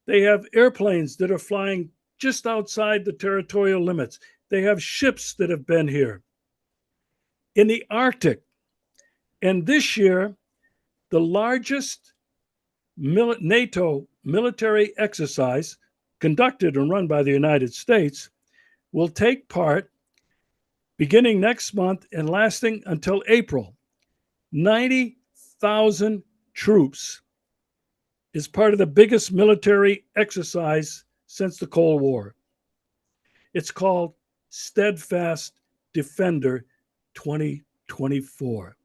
they have airplanes that are flying just outside the territorial limits. They have ships that have been here. In the Arctic, and this year, the largest NATO military exercise conducted and run by the United States will take part beginning next month and lasting until April. 90,000 troops is part of the biggest military exercise since the Cold War. It's called Steadfast Defender 2024.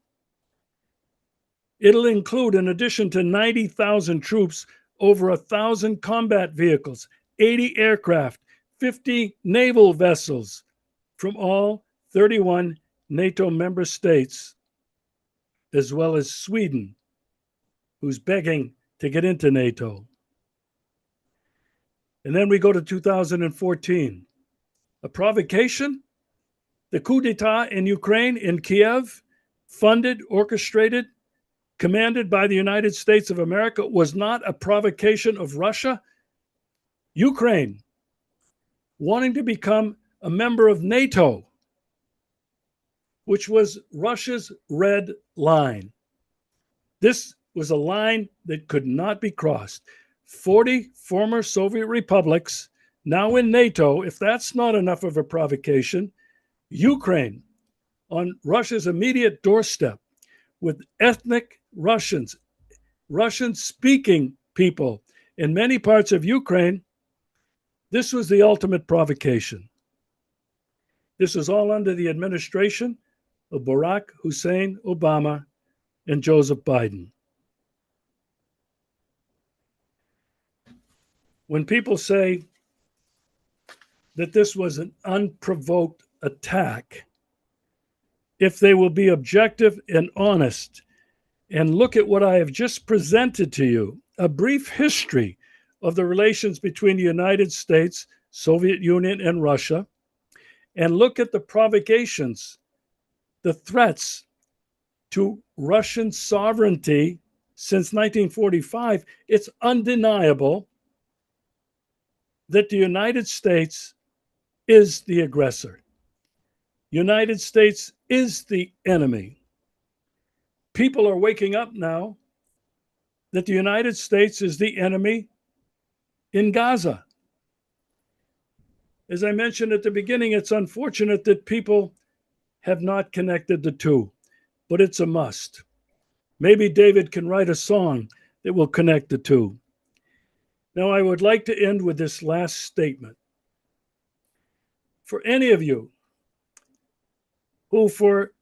It'll include, in addition to 90,000 troops, over 1,000 combat vehicles, 80 aircraft, 50 naval vessels from all 31 NATO member states, as well as Sweden, who's begging to get into NATO. And then we go to 2014. A provocation? The coup d'etat in Ukraine, in Kiev, funded, orchestrated, commanded by the United States of America, was not a provocation of Russia. Ukraine, wanting to become a member of NATO, which was Russia's red line. This was a line that could not be crossed. 40 former Soviet republics, now in NATO. If that's not enough of a provocation, Ukraine, on Russia's immediate doorstep, with ethnic Russians, Russian-speaking people in many parts of Ukraine, this was the ultimate provocation. This was all under the administration of Barack Hussein Obama and Joseph Biden. When people say that this was an unprovoked attack, if they will be objective and honest and look at what I have just presented to you, a brief history of the relations between the United States, Soviet Union, and Russia, and look at the provocations, the threats to Russian sovereignty since 1945, it's undeniable that the United States is the aggressor. United States is the enemy. People are waking up now that the United States is the enemy in Gaza. As I mentioned at the beginning, it's unfortunate that people have not connected the two, but it's a must. Maybe David can write a song that will connect the two. Now, I would like to end with this last statement. For any of you who, for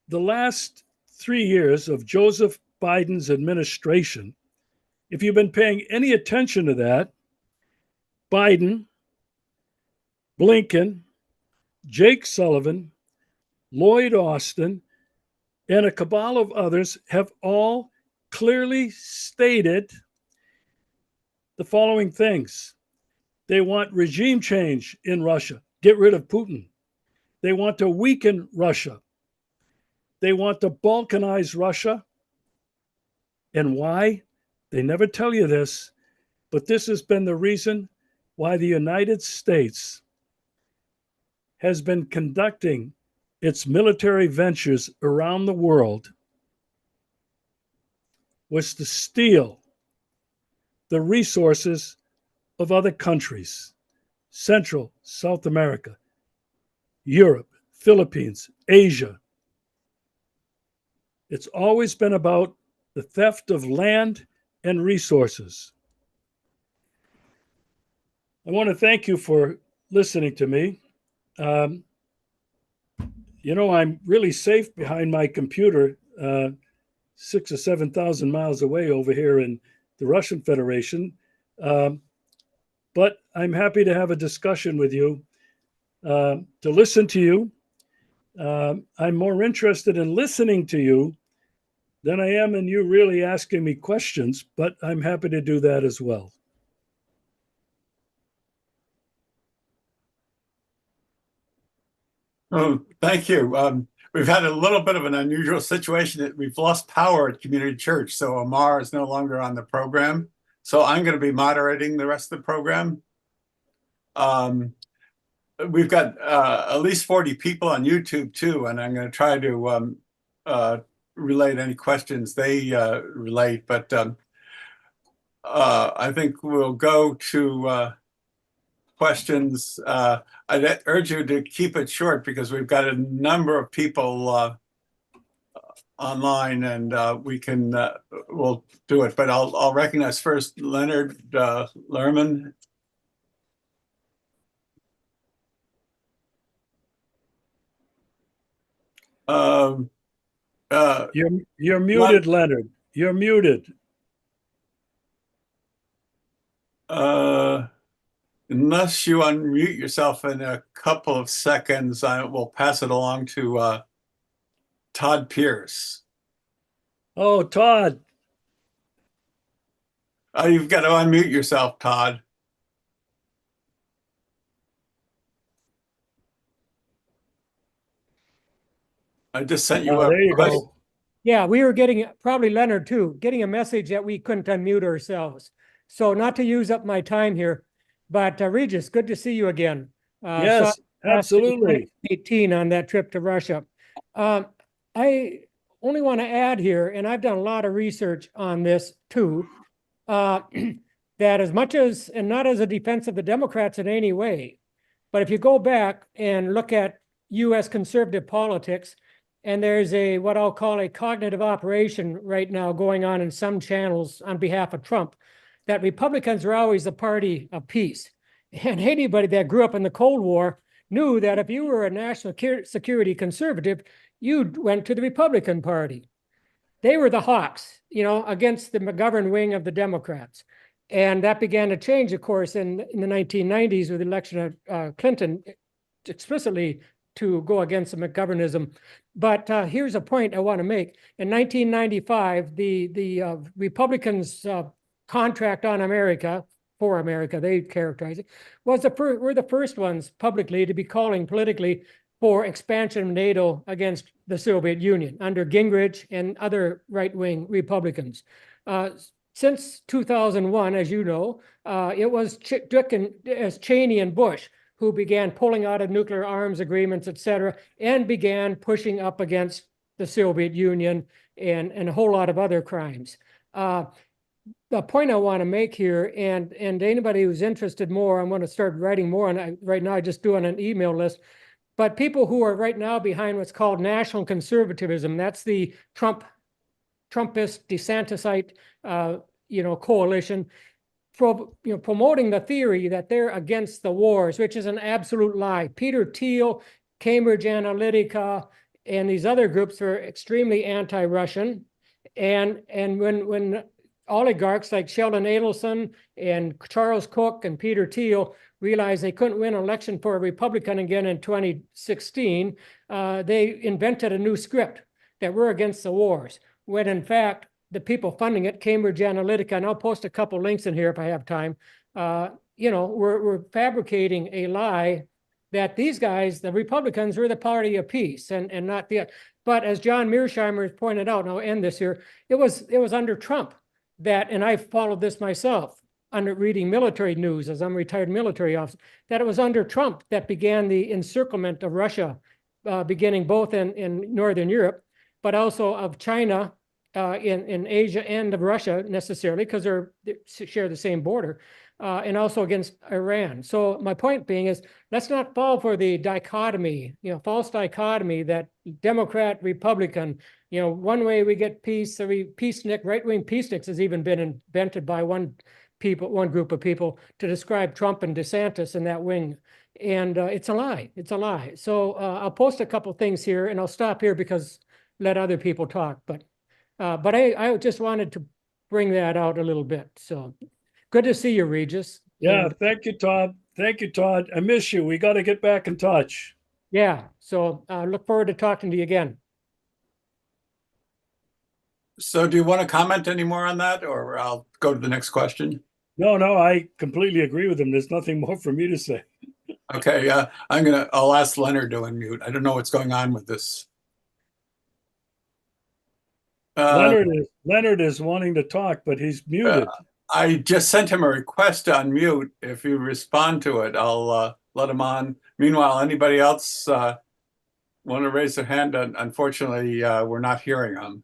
the last 3 years of Joseph Biden's administration, if you've been paying any attention to that, Biden, Blinken, Jake Sullivan, Lloyd Austin, and a cabal of others have all clearly stated the following things. They want regime change in Russia, get rid of Putin. They want to weaken Russia. They want to balkanize Russia. And why? They never tell you this, but this has been the reason why the United States has been conducting its military ventures around the world, was to steal the resources of other countries, Central, South America, Europe, Philippines, Asia. It's always been about the theft of land and resources. I want to thank you for listening to me. I'm really safe behind my computer, 6,000 or 7,000 miles away over here in the Russian Federation. But I'm happy to have a discussion with you, to listen to you. I'm more interested in listening to you than I am in you really asking me questions, but I'm happy to do that as well. Oh, thank you. We've had a little bit of an unusual situation that we've lost power at Community Church, so Amar is no longer on the program. So I'm going to be moderating the rest of the program. We've got at least 40 people on YouTube too, and I'm going to try to relate any questions they relate. But I think we'll go to questions. I'd urge you to keep it short because we've got a number of people online, and we'll do it. But I'll recognize first Leonard Lerman. You're muted, Leonard. You're muted. Unless you unmute yourself in a couple of seconds, I will pass it along to Todd Pierce. Oh, Todd. You've got to unmute yourself, Todd. I just sent you There you question. go. Yeah, we were getting, probably Leonard too, getting a message that we couldn't unmute ourselves. So not to use up my time here, but Regis, good to see you again. Yes, absolutely. 18 on that trip to Russia. I only want to add here, and I've done a lot of research on this too, that as much as, and not as a defense of the Democrats in any way, but if you go back and look at US conservative politics, and there's what I'll call a cognitive operation right now going on in some channels on behalf of Trump, that Republicans are always the party of peace. And anybody that grew up in the Cold War knew that if you were a national security conservative, you went to the Republican Party. They were the hawks, against the McGovern wing of the Democrats. And that began to change, of course, in the 1990s with the election of Clinton, explicitly to go against the McGovernism. But here's a point I want to make. In 1995, the Republicans' contract on America, for America, they characterize it, was we're the first ones publicly to be calling politically for expansion of NATO against the Soviet Union under Gingrich and other right-wing Republicans. Since 2001, as you know, it was Cheney and Bush who began pulling out of nuclear arms agreements, et cetera, and began pushing up against the Soviet Union and a whole lot of other crimes. The point I want to make here, and anybody who's interested more, I'm going to start writing more, and right now I just doing an email list. But people who are right now behind what's called national conservatism, that's the Trumpist, DeSantisite, coalition, promoting the theory that they're against the wars, which is an absolute lie. Peter Thiel, Cambridge Analytica, and these other groups are extremely anti-Russian. And when oligarchs like Sheldon Adelson and Charles Cook and Peter Thiel realized they couldn't win an election for a Republican again in 2016, they invented a new script that we're against the wars, when in fact, the people funding it, Cambridge Analytica, and I'll post a couple links in here if I have time, we're fabricating a lie that these guys, the Republicans, were the party of peace and not the, but as John Mearsheimer has pointed out, and I'll end this here, it was under Trump that, and I followed this myself, under reading military news as I'm a retired military officer, that it was under Trump that began the encirclement of Russia, beginning both in Northern Europe, but also of China in Asia and of Russia necessarily, because they share the same border, and also against Iran. So my point being is, let's not fall for the dichotomy, false dichotomy that Democrat, Republican, one way we get peace, peacenik, right-wing peaceniks has even been invented by one group of people to describe Trump and DeSantis in that wing. And it's a lie. It's a lie. So I'll post a couple things here, and I'll stop here because let other people talk. But I just wanted to bring that out a little bit. So good to see you, Regis. Yeah, And, thank you, Todd. Thank you, Todd. I miss you. We got to get back in touch. yeah. So look forward to talking to you again. So do you want to comment any more on that, or I'll go to the next question? No, I completely agree with him. There's nothing more for me to say. Okay, I'll ask Leonard to unmute. I don't know what's going on with this. Leonard is wanting to talk, but he's muted. I just sent him a request to unmute. If you respond to it, I'll let him on. Meanwhile, anybody else want to raise their hand? Unfortunately, we're not hearing them.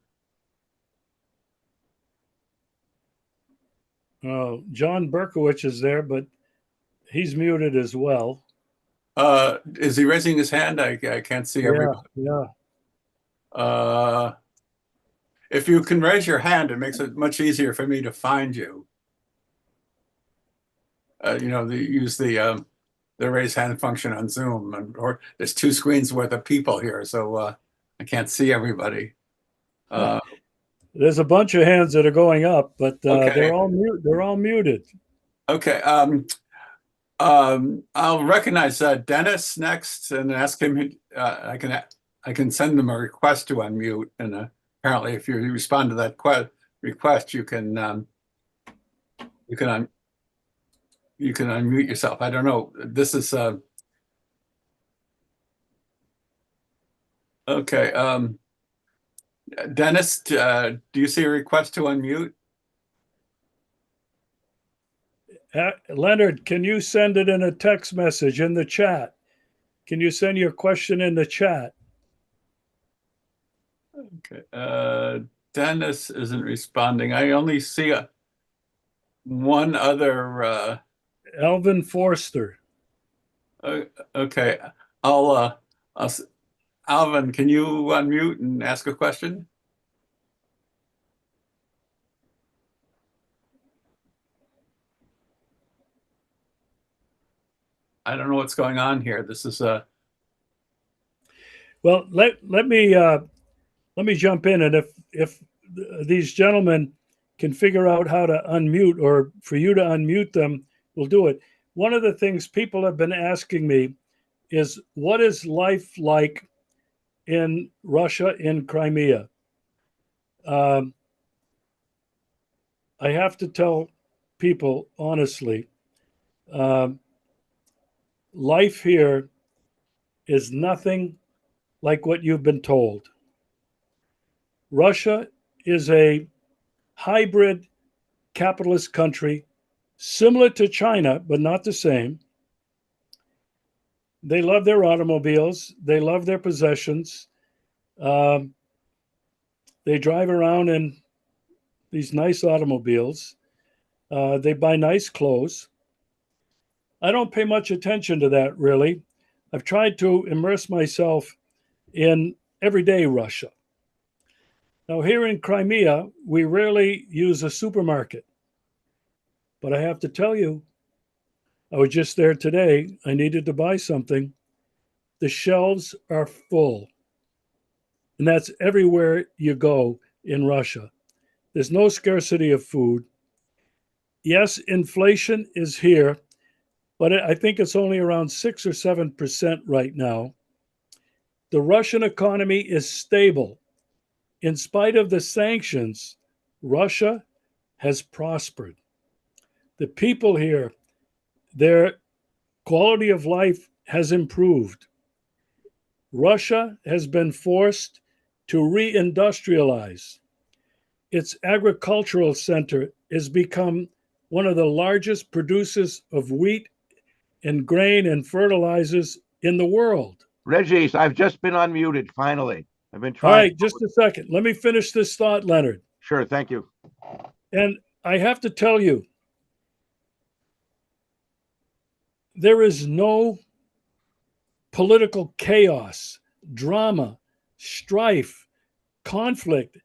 John Berkowitz is there, but he's muted as well. Is he raising his hand? I can't see everybody. Yeah. If you can raise your hand, it makes it much easier for me to find you. Use the raise hand function on Zoom, or there's two screens worth of people here, so I can't see everybody. There's a bunch of hands that are going up, but okay. They're all muted. Okay. I'll recognize Dennis next and ask him. I can send them a request to unmute, and apparently, if you respond to that request, you can unmute yourself. I don't know. This is okay. Dennis, do you see a request to unmute? Leonard, can you send it in a text message in the chat? Can you send your question in the chat? Okay. Dennis isn't responding. I only see one other. Alvin Forster. Okay. Alvin, can you unmute and ask a question? I don't know what's going on here. This is Well, let me jump in, and if these gentlemen can figure out how to unmute, or for you to unmute them, we'll do it. One of the things people have been asking me is, what is life like in Russia, in Crimea? I have to tell people honestly, life here is nothing like what you've been told. Russia is a hybrid capitalist country, similar to China, but not the same. they love their automobiles. They love their possessions. They drive around in these nice automobiles. They buy nice clothes. I don't pay much attention to that, really. I've tried to immerse myself in everyday Russia. Now, here in Crimea, we rarely use a supermarket. But I have to tell you, I was just there today. I needed to buy something. The shelves are full. And that's everywhere you go in Russia. There's no scarcity of food. Yes, inflation is here, but I think it's only around 6 or 7% right now. The Russian economy is stable. In spite of the sanctions, Russia has prospered. The people here, their quality of life has improved. Russia has been forced to reindustrialize. Its agricultural center has become one of the largest producers of wheat and grain and fertilizers in the world. Regis, I've just been unmuted, finally. I've been All trying. right, just a second. Let me finish this thought, Leonard. Sure, thank you. And I have to tell you, there is no political chaos, drama, strife, conflict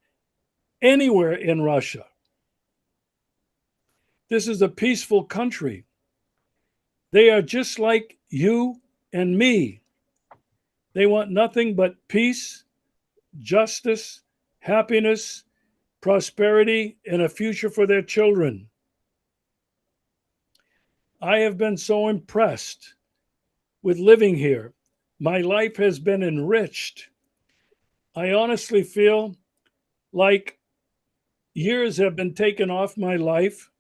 anywhere in Russia. This is a peaceful country. They are just like you and me. They want nothing but peace, justice, happiness, prosperity, and a future for their children. I have been so impressed with living here. My life has been enriched. I honestly feel like years have been taken off my life,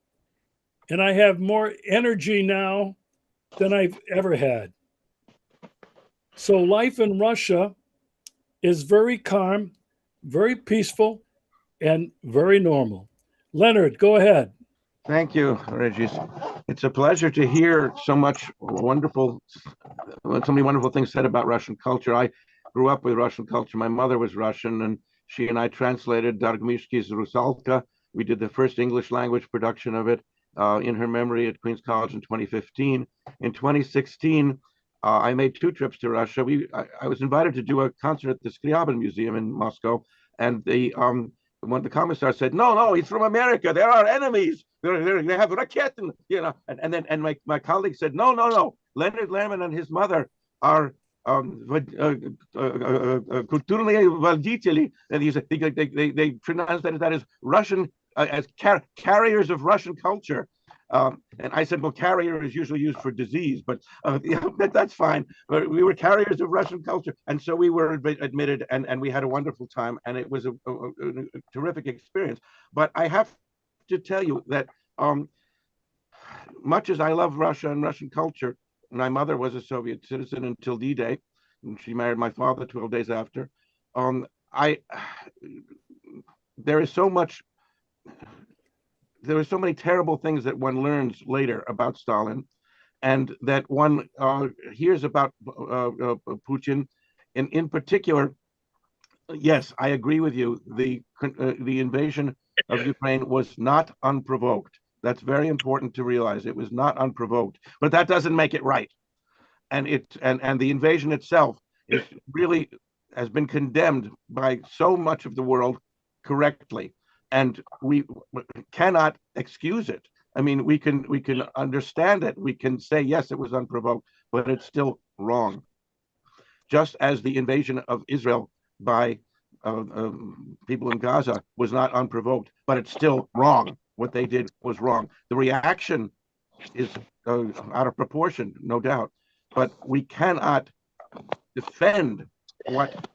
and I have more energy now than I've ever had. So life in Russia is very calm, very peaceful, and very normal. Leonard, go ahead. Thank you, Regis. It's a pleasure to hear so many wonderful things said about Russian culture. I grew up with Russian culture. My mother was Russian, and she and I translated Dargmishki's Rusalka. We did the first English language production of it in her memory at Queen's College in 2015. In 2016, I made 2 trips to Russia. I was invited to do a concert at the Scriabin Museum in Moscow, and one of the commissars said, no, he's from America. They're our enemies. They have raket, and then my colleague said, no. Leonard Lerman and his mother are kulturные водители, and they translated that as Russian, as carriers of Russian culture. And I said, well, carrier is usually used for disease, but that's fine. But we were carriers of Russian culture. And so we were admitted, and we had a wonderful time, and it was a terrific experience. But I have to tell you that much as I love Russia and Russian culture, my mother was a Soviet citizen until D-Day, and she married my father 12 days after. There are so many terrible things that one learns later about Stalin, and that one hears about Putin. And in particular, yes, I agree with you. The invasion of Ukraine was not unprovoked. That's very important to realize. It was not unprovoked, but that doesn't make it right. And the invasion itself is really has been condemned by so much of the world correctly. And we cannot excuse it. I mean, we can understand it. We can say, yes, it was unprovoked, but it's still wrong. Just as the invasion of Israel by people in Gaza was not unprovoked, but it's still wrong. What they did was wrong. The reaction is out of proportion, no doubt, but we cannot defend what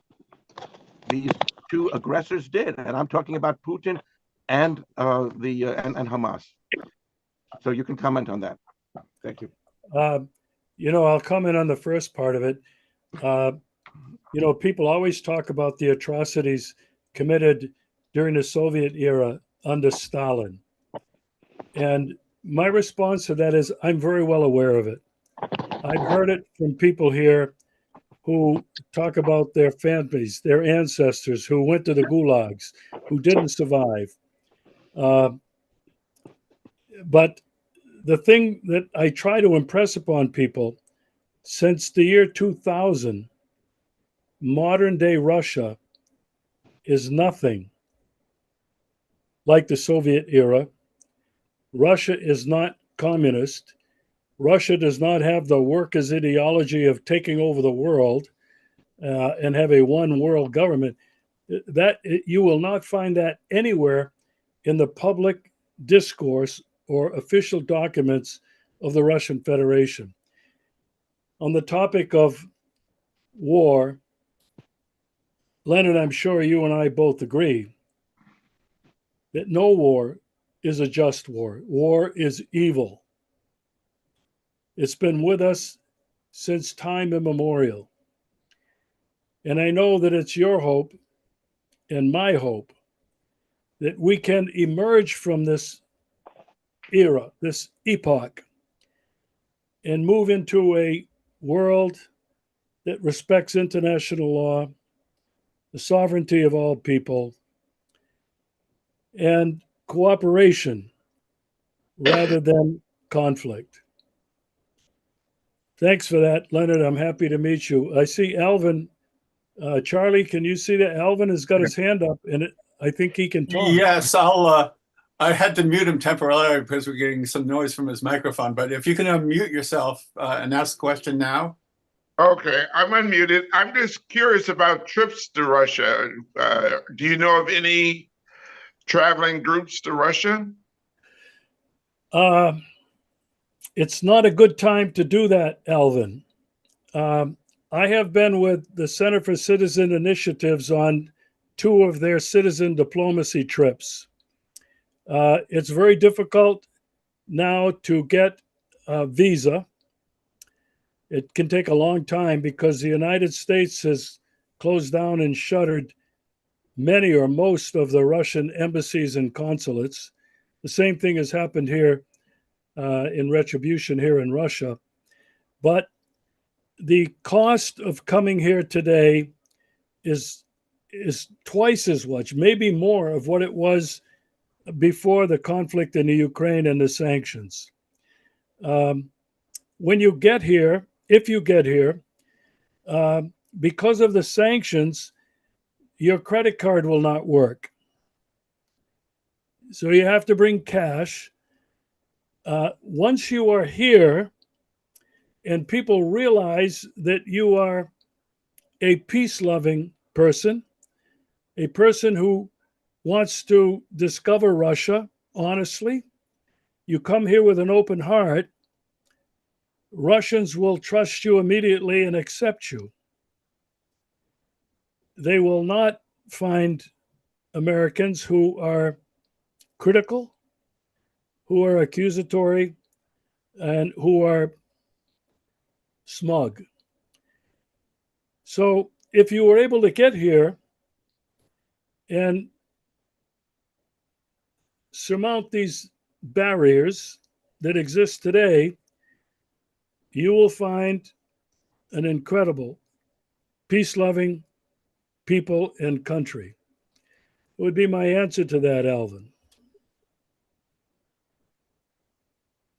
these 2 aggressors did, and I'm talking about Putin and Hamas. So you can comment on that. Thank you. I'll comment on the first part of it. People always talk about the atrocities committed during the Soviet era under Stalin. And my response to that is I'm very well aware of it. I've heard it from people here who talk about their families, their ancestors who went to the gulags, who didn't survive. But the thing that I try to impress upon people, since the year 2000, modern day Russia is nothing like the Soviet era. Russia is not communist. Russia does not have the workers' ideology of taking over the world and have a one world government. That you will not find that anywhere in the public discourse or official documents of the Russian Federation. On the topic of war, Leonard, I'm sure you and I both agree that no war is a just war. War is evil. It's been with us since time immemorial. And I know that it's your hope and my hope that we can emerge from this era, this epoch, and move into a world that respects international law, the sovereignty of all people, and cooperation rather than conflict. Thanks for that, Leonard. I'm happy to meet you. I see Alvin. Charlie, can you see that Alvin has got his hand up and I think he can talk. Yes, I had to mute him temporarily because we're getting some noise from his microphone. But if you can unmute yourself and ask a question now. Okay, I'm unmuted. I'm just curious about trips to Russia. Do you know of any traveling groups to Russia? It's not a good time to do that, Alvin. I have been with the Center for Citizen Initiatives on 2 of their citizen diplomacy trips. It's very difficult now to get a visa. It can take a long time because the United States has closed down and shuttered many or most of the Russian embassies and consulates. The same thing has happened here in retribution here in Russia. But the cost of coming here today is twice as much, maybe more of what it was before the conflict in the Ukraine and the sanctions. When you get here, if you get here, because of the sanctions, your credit card will not work. So you have to bring cash. Once you are here and people realize that you are a peace-loving person, a person who wants to discover Russia honestly, you come here with an open heart, Russians will trust you immediately and accept you. They will not find Americans who are critical, who are accusatory, and who are smug. So if you were able to get here and surmount these barriers that exist today, you will find an incredible, peace-loving people and country. It would be my answer to that, Alvin.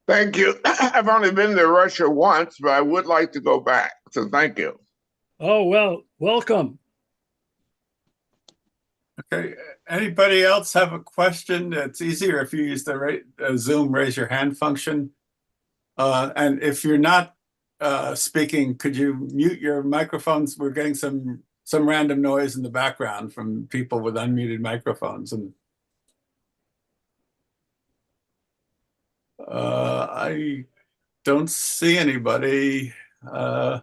Thank you. I've only been to Russia once, but I would like to go back. So thank you. Oh, well, welcome. Okay, anybody else have a question? It's easier if you use the Zoom raise your hand function. And if you're not speaking, could you mute your microphones? We're getting some random noise in the background from people with unmuted microphones. And I don't see anybody. I'll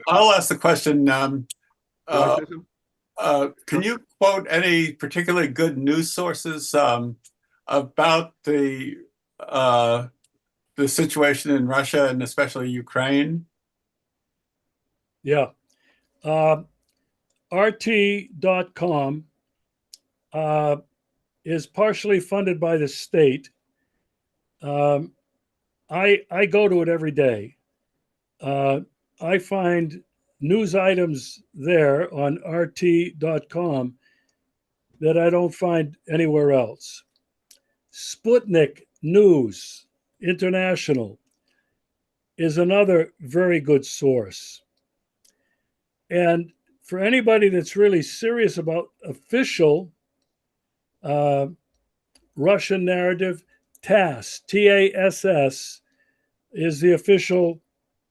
ask the question. Can you quote any particularly good news sources about the situation in Russia and especially Ukraine? Yeah. RT.com uh, is partially funded by the state. I go to it every day. I find news items there on rt.com that I don't find anywhere else. Sputnik News International is another very good source. And for anybody that's really serious about official Russian narrative, TASS, TASS, is the official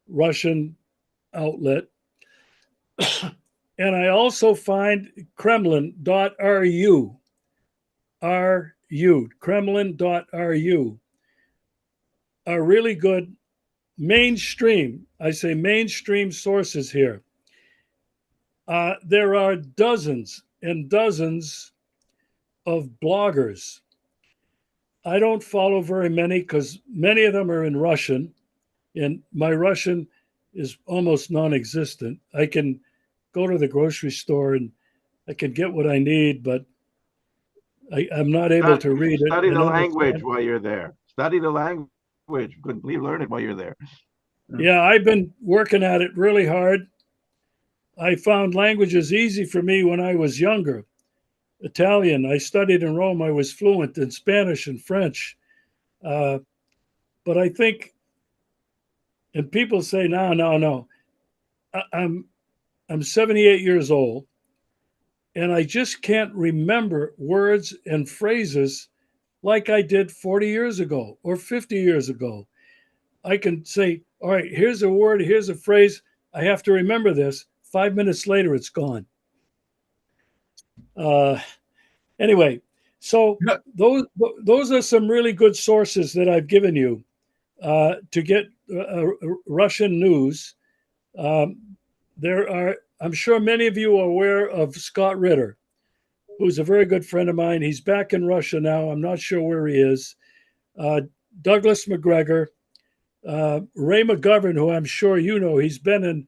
Russian outlet. And I also find Kremlin.ru, Kremlin.ru, are really good mainstream, I say mainstream sources here. There are dozens and dozens of bloggers. I don't follow very many because many of them are in Russian, and my Russian is almost non-existent. I can go to the grocery store and I can get what I need, but I'm not able to read it. Study and the understand. language while you're there. Study the language. You couldn't learn it while you're there. Yeah, I've been working at it really hard. I found languages easy for me when I was younger. Italian, I studied in Rome. I was fluent in Spanish and French. But I think, and people say, no. I'm 78 years old, and I just can't remember words and phrases like I did 40 years ago or 50 years ago. I can say, all right, here's a word, here's a phrase. I have to remember this. 5 minutes later, it's gone. Anyway, so those are some really good sources that I've given you to get Russian news. I'm sure many of you are aware of Scott Ritter, who's a very good friend of mine. He's back in Russia now. I'm not sure where he is. Douglas McGregor, Ray McGovern, who I'm sure you know, he's been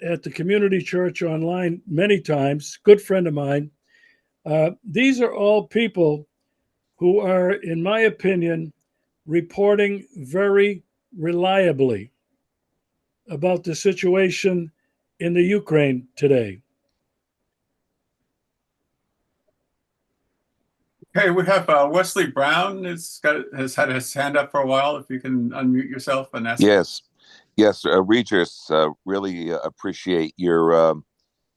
at the community church online many times, good friend of mine. These are all people who are, in my opinion, reporting very reliably about the situation in the Ukraine today. Okay, we have Wesley Brown has had his hand up for a while. If you can unmute yourself and ask. Yes, Regis, really appreciate your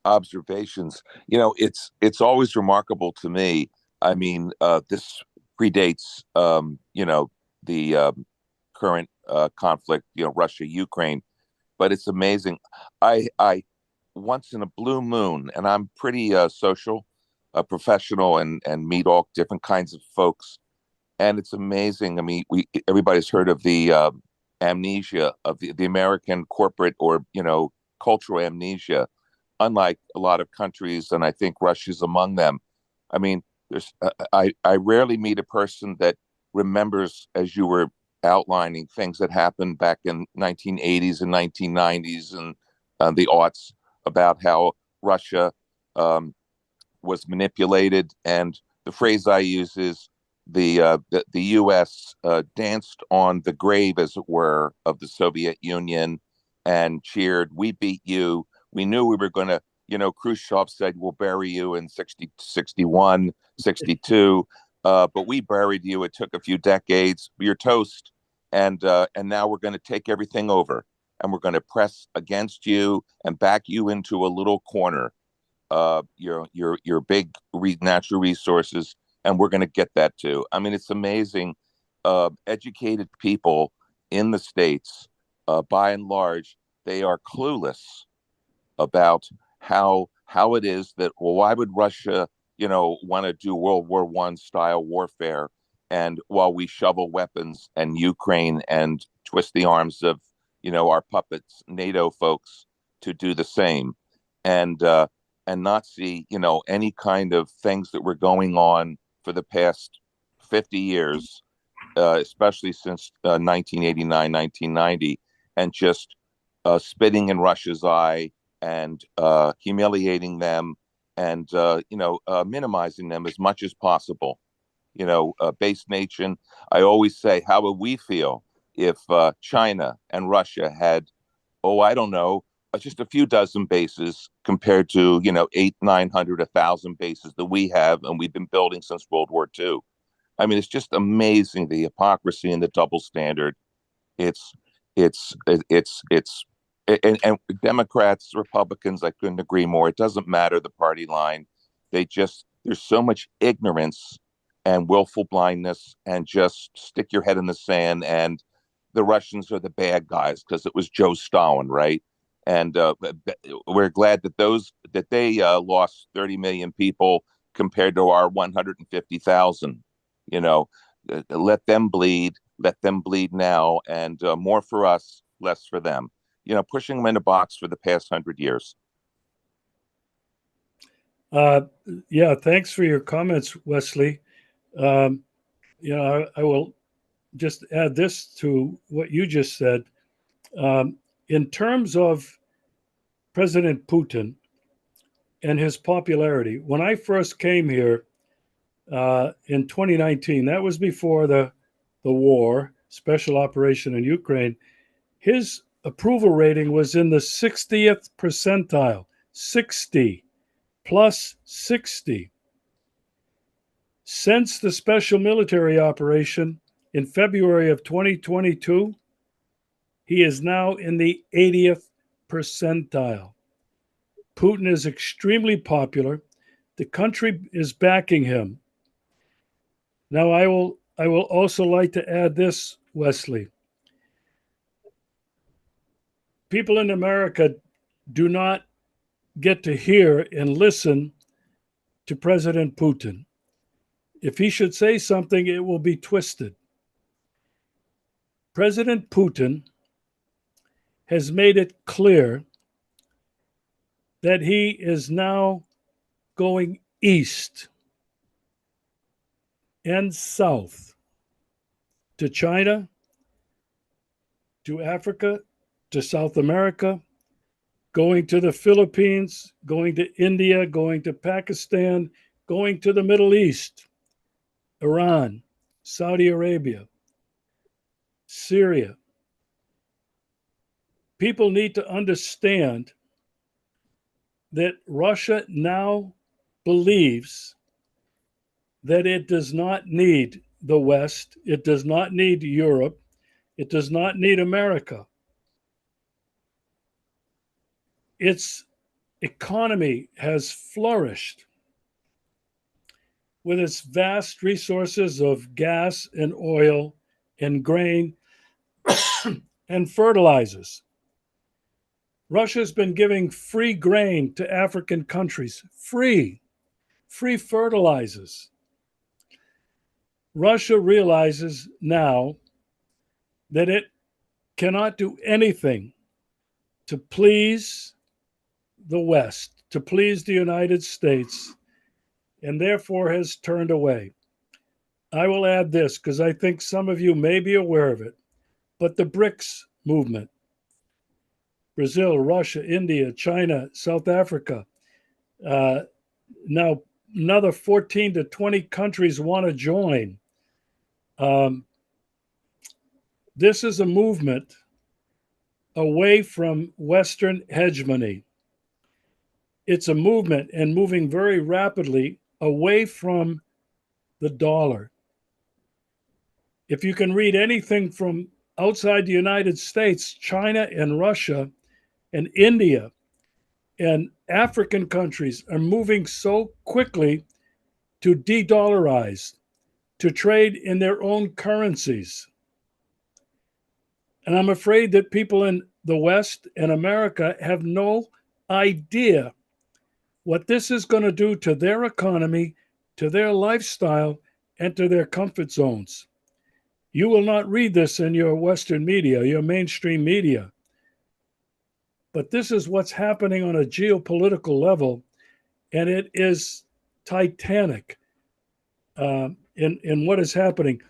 observations. You know, it's always remarkable to me. I mean, this predates, the current conflict, Russia, Ukraine, but it's amazing. I once in a blue moon, and I'm pretty social, professional, and meet all different kinds of folks, and it's amazing. I mean, everybody's heard of the amnesia of the American corporate or cultural amnesia. Unlike a lot of countries, and I think Russia's among them. I mean, I rarely meet a person that remembers, as you were outlining, things that happened back in 1980s and 1990s and the aughts, about how Russia was manipulated. And the phrase I use is the U.S. Danced on the grave, as it were, of the Soviet Union and cheered, "We beat you." We knew we were going to, Khrushchev said, "We'll bury you in 60, 61, 62." But we buried you. It took a few decades. You're toast. And now we're going to take everything over. And we're going to press against you and back you into a little corner. Your big natural resources. And we're going to get that too. I mean, it's amazing. Educated people in the States, by and large, they are clueless about how it is that, well, why would Russia, want to do World War I style warfare, and while we shovel weapons and Ukraine and twist the arms of, our puppets, NATO folks, to do the same, and not see, any kind of things that were going on for the past 50 years, especially since 1989, 1990, and just spitting in Russia's eye and humiliating them and minimizing them as much as possible. Base nation. I always say, how would we feel if China and Russia had, I don't know, just a few dozen bases compared to 800, 900, 1,000 bases that we have, and we've been building since World War II. I mean, it's just amazing, the hypocrisy and the double standard. And Democrats, Republicans, I couldn't agree more. It doesn't matter the party line. There's so much ignorance and willful blindness, and just stick your head in the sand. And the Russians are the bad guys because it was Joe Stalin, right? And we're glad that they lost 30 million people compared to our 150,000. Let them bleed. Let them bleed now, and more for us, less for them. Pushing them in a box for the past 100 years. Yeah, thanks for your comments, Wesley. I will just add this to what you just said. In terms of President Putin and his popularity, when I first came here in 2019, that was before the war, special operation in Ukraine, his approval rating was in the 60th percentile, 60 plus 60. Since the special military operation in February of 2022, he is now in the 80th percentile. Putin is extremely popular. The country is backing him. Now, I will also like to add this, Wesley. People in America do not get to hear and listen to President Putin. If he should say something, it will be twisted. President Putin has made it clear that he is now going east and south to China, to Africa, to South America, going to the Philippines, going to India, going to Pakistan, going to the Middle East, Iran, Saudi Arabia, Syria. People need to understand that Russia now believes that it does not need the West, it does not need Europe, it does not need America. Its economy has flourished with its vast resources of gas and oil and grain and fertilizers. Russia's been giving free grain to African countries, free fertilizers. Russia realizes now that it cannot do anything to please the West, to please the United States, and therefore has turned away. I will add this because I think some of you may be aware of it, but the BRICS movement, Brazil, Russia, India, China, South Africa, now another 14 to 20 countries want to join. This is a movement away from Western hegemony. It's a movement and moving very rapidly away from the dollar. If you can read anything from outside the United States, China and Russia and India and African countries are moving so quickly to de-dollarize, to trade in their own currencies. And I'm afraid that people in the West and America have no idea what this is going to do to their economy, to their lifestyle, and to their comfort zones. You will not read this in your Western media, your mainstream media. But this is what's happening on a geopolitical level, and it is titanic in what is happening.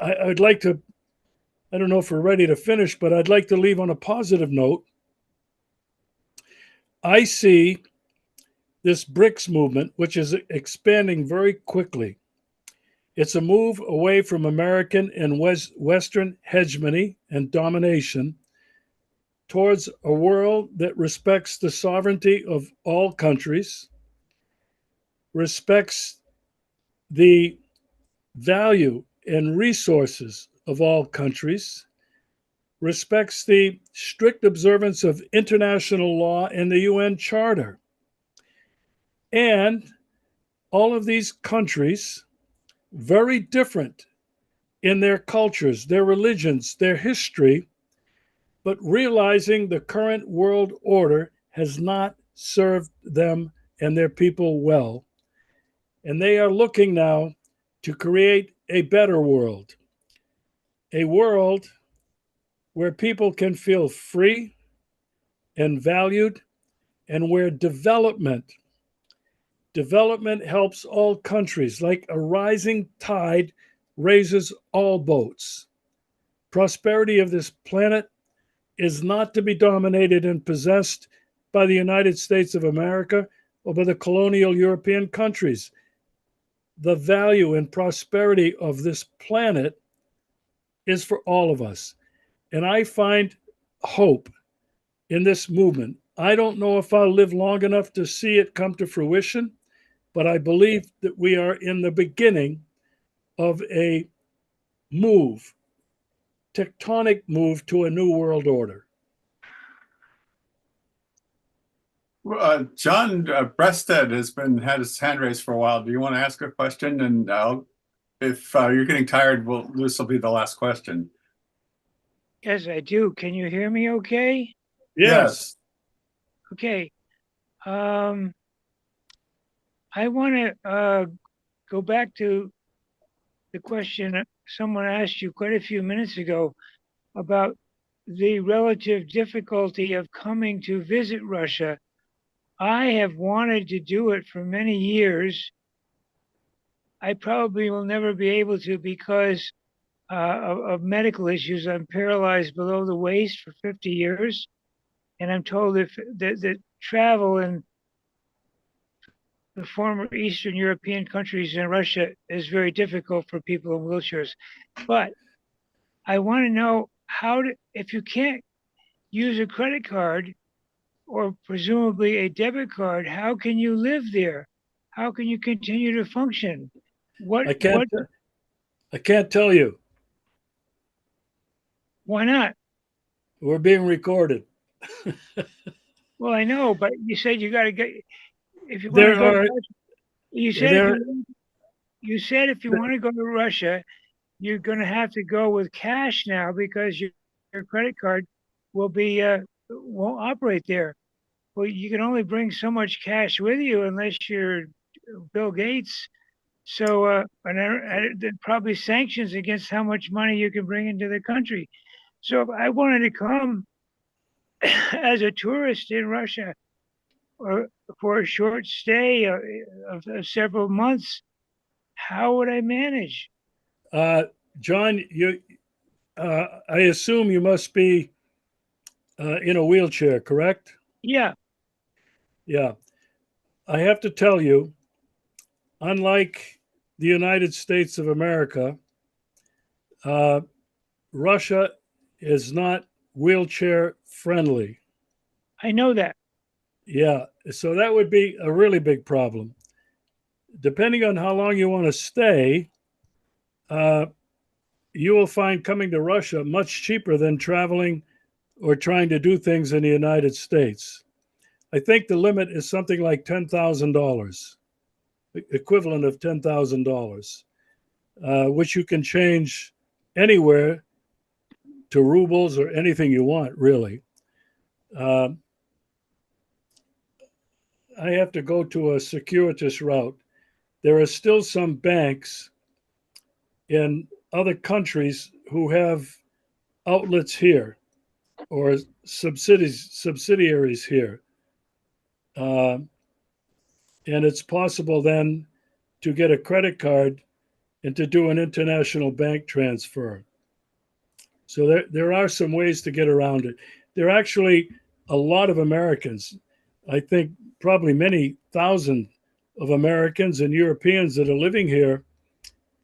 I'd like to, I don't know if we're ready to finish, but I'd like to leave on a positive note. I see this BRICS movement, which is expanding very quickly. It's a move away from American and Western hegemony and domination towards a world that respects the sovereignty of all countries, respects the value and resources of all countries, respects the strict observance of international law and the UN Charter. And all of these countries, very different in their cultures, their religions, their history, but realizing the current world order has not served them and their people well. And they are looking now to create a better world, a world where people can feel free and valued, and where development helps all countries. Like a rising tide raises all boats. Prosperity of this planet is not to be dominated and possessed by the United States of America or by the colonial European countries. The value and prosperity of this planet is for all of us. And I find hope in this movement. I don't know if I'll live long enough to see it come to fruition, but I believe that we are in the beginning of a move, tectonic move to a new world order. John Breasted had his hand raised for a while. Do you want to ask a question? And if you're getting tired, this will be the last question. Yes, I do. Can you hear me okay? Yes. Okay. I want to go back to the question someone asked you quite a few minutes ago about the relative difficulty of coming to visit Russia. I have wanted to do it for many years. I probably will never be able to because of medical issues. I'm paralyzed below the waist for 50 years. And I'm told that travel in the former Eastern European countries and Russia is very difficult for people in wheelchairs. But I want to know if you can't use a credit card or presumably a debit card, how can you live there? How can you continue to function? I can't tell you. Why not? We're being recorded. Well, I know, but you said you got to get. If you want There to go, are. You said if you want to go to Russia, you're going to have to go with cash now because your credit card won't operate there. Well, you can only bring so much cash with you unless you're Bill Gates. So, and there are probably sanctions against how much money you can bring into the country. So, if I wanted to come as a tourist in Russia or for a short stay of several months, how would I manage? John, I assume you must be in a wheelchair, correct? Yeah. Yeah. I have to tell you, unlike the United States of America, Russia is not wheelchair friendly. I know that. Yeah. So that would be a really big problem. Depending on how long you want to stay, you will find coming to Russia much cheaper than traveling or trying to do things in the United States. I think the limit is something like $10,000, equivalent of $10,000, which you can change anywhere to rubles or anything you want, really. I have to go to a circuitous route. There are still some banks in other countries who have outlets here or subsidiaries here. And it's possible then to get a credit card and to do an international bank transfer. So there are some ways to get around it. There are actually a lot of Americans, I think probably many thousand of Americans and Europeans that are living here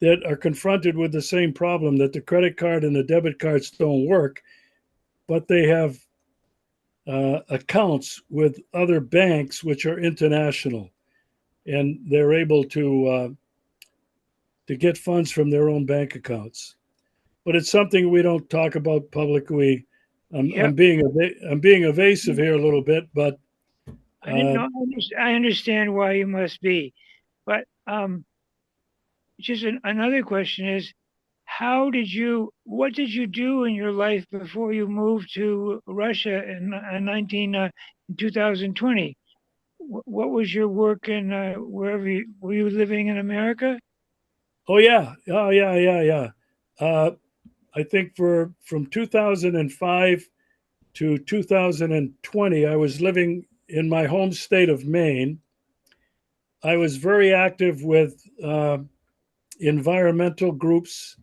that are confronted with the same problem, that the credit card and the debit cards don't work, but they have accounts with other banks which are international, and they're able to get funds from their own bank accounts. But it's something we don't talk about publicly. I'm being evasive here a little bit, but I didn't know. I understand why you must be, but just another question is, what did you do in your life before you moved to Russia in 2020? What was your work in wherever were you living in America? Oh yeah. I think from 2005 to 2020, I was living in my home state of Maine. I was very active with environmental groups.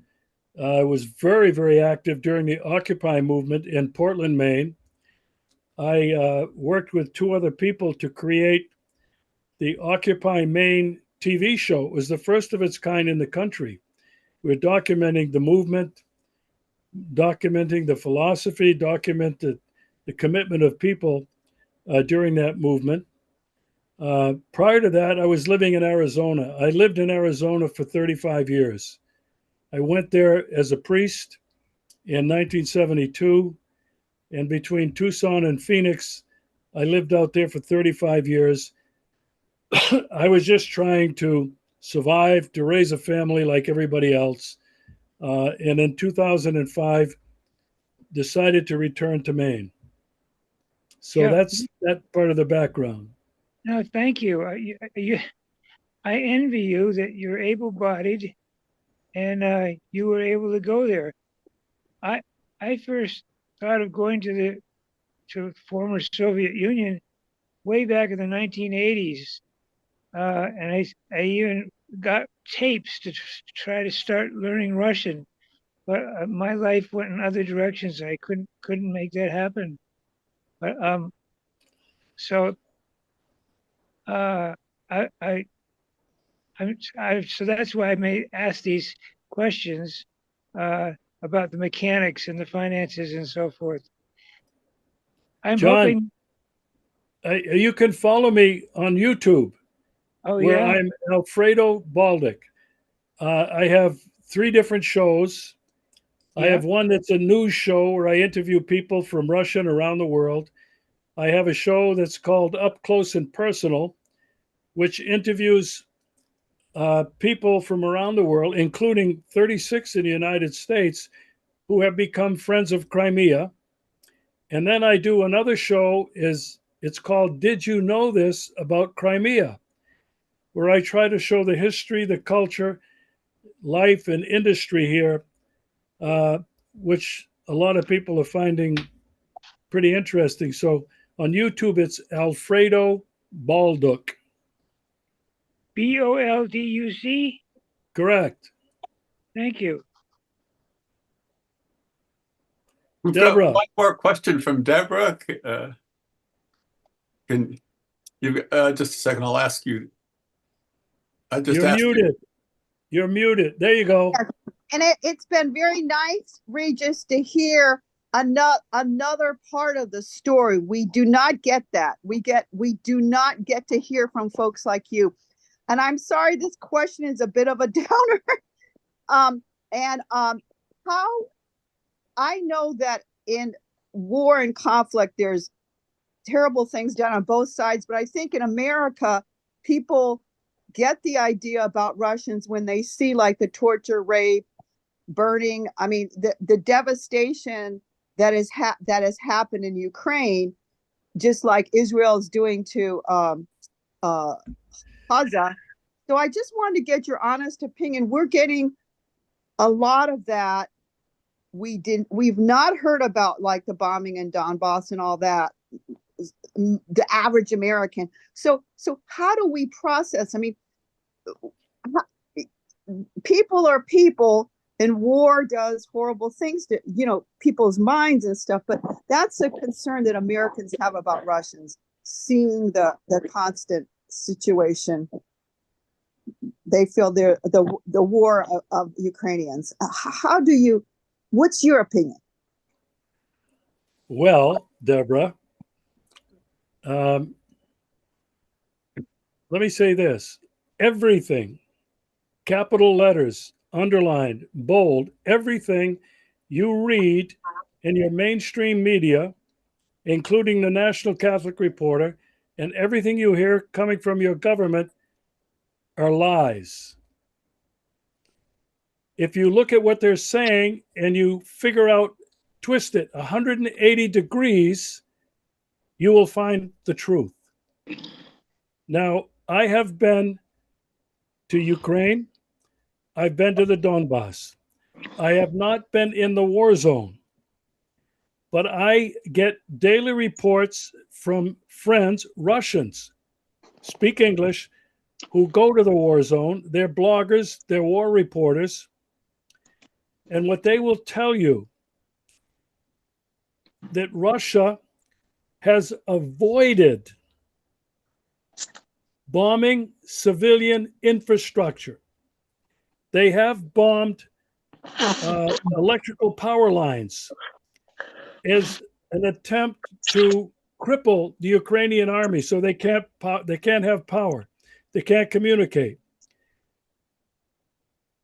I was very, very active during the Occupy movement in Portland, Maine. I worked with two other people to create the Occupy Maine TV show. It was the first of its kind in the country. We're documenting the movement, documenting the philosophy, documented the commitment of people during that movement. Prior to that, I was living in Arizona. I lived in Arizona for 35 years. I went there as a priest in 1972, and between Tucson and Phoenix, I lived out there for 35 years. I was just trying to survive, to raise a family like everybody else. And in 2005, decided to return to Maine. So that's that part of the background. No, thank you. I envy you that you're able-bodied and you were able to go there. I first thought of going to the former Soviet Union way back in the 1980s, and I even got tapes to try to start learning Russian, but my life went in other directions. I couldn't make that happen. But so so that's why I may ask these questions about the mechanics and the finances and so forth. I'm John, hoping. You can follow me on YouTube. Oh where yeah. I'm Alfredo Baldic. I have 3 different shows. I have one that's a news show where I interview people from Russia and around the world. I have a show that's called Up Close and Personal, which interviews people from around the world, including 36 in the United States, who have become friends of Crimea. And then I do another show, it's called Did You Know This About Crimea? Where I try to show the history, the culture, life, and industry here, which a lot of people are finding pretty interesting. So on YouTube, it's Alfredo Balduc. Bolduc? Correct. Thank you. We've Deborah. got one more question from Deborah. Can you just a second? I'll ask you. You're muted. You're muted. There you go. Yes. And it's been very nice, Regis, to hear another part of the story. We do not get that. We do not get to hear from folks like you. And I'm sorry, this question is a bit of a downer. How I know that in war and conflict, there's terrible things done on both sides, but I think in America, people get the idea about Russians when they see like the torture, rape, burning. I mean, the devastation that has happened in Ukraine, just like Israel is doing to Gaza. So I just wanted to get your honest opinion. We're getting a lot of that. We've not heard about like the bombing in Donbass and all that, the average American. So how do we process? I mean, people are people, and war does horrible things to, people's minds and stuff, but that's a concern that Americans have about Russians. seeing the constant situation. They feel the war of Ukrainians. How do you? What's your opinion? Well, Deborah, let me say this. Everything, capital letters, underlined, bold, everything you read in your mainstream media, including the National Catholic Reporter, and everything you hear coming from your government are lies. If you look at what they're saying and you figure out, twist it 180 degrees, you will find the truth. Now, I have been to Ukraine. I've been to the Donbass. I have not been in the war zone, but I get daily reports from friends, Russians, speak English, who go to the war zone. They're bloggers, they're war reporters. And what they will tell you, that Russia has avoided bombing civilian infrastructure. They have bombed electrical power lines as an attempt to cripple the Ukrainian army so they can't have power. They can't communicate.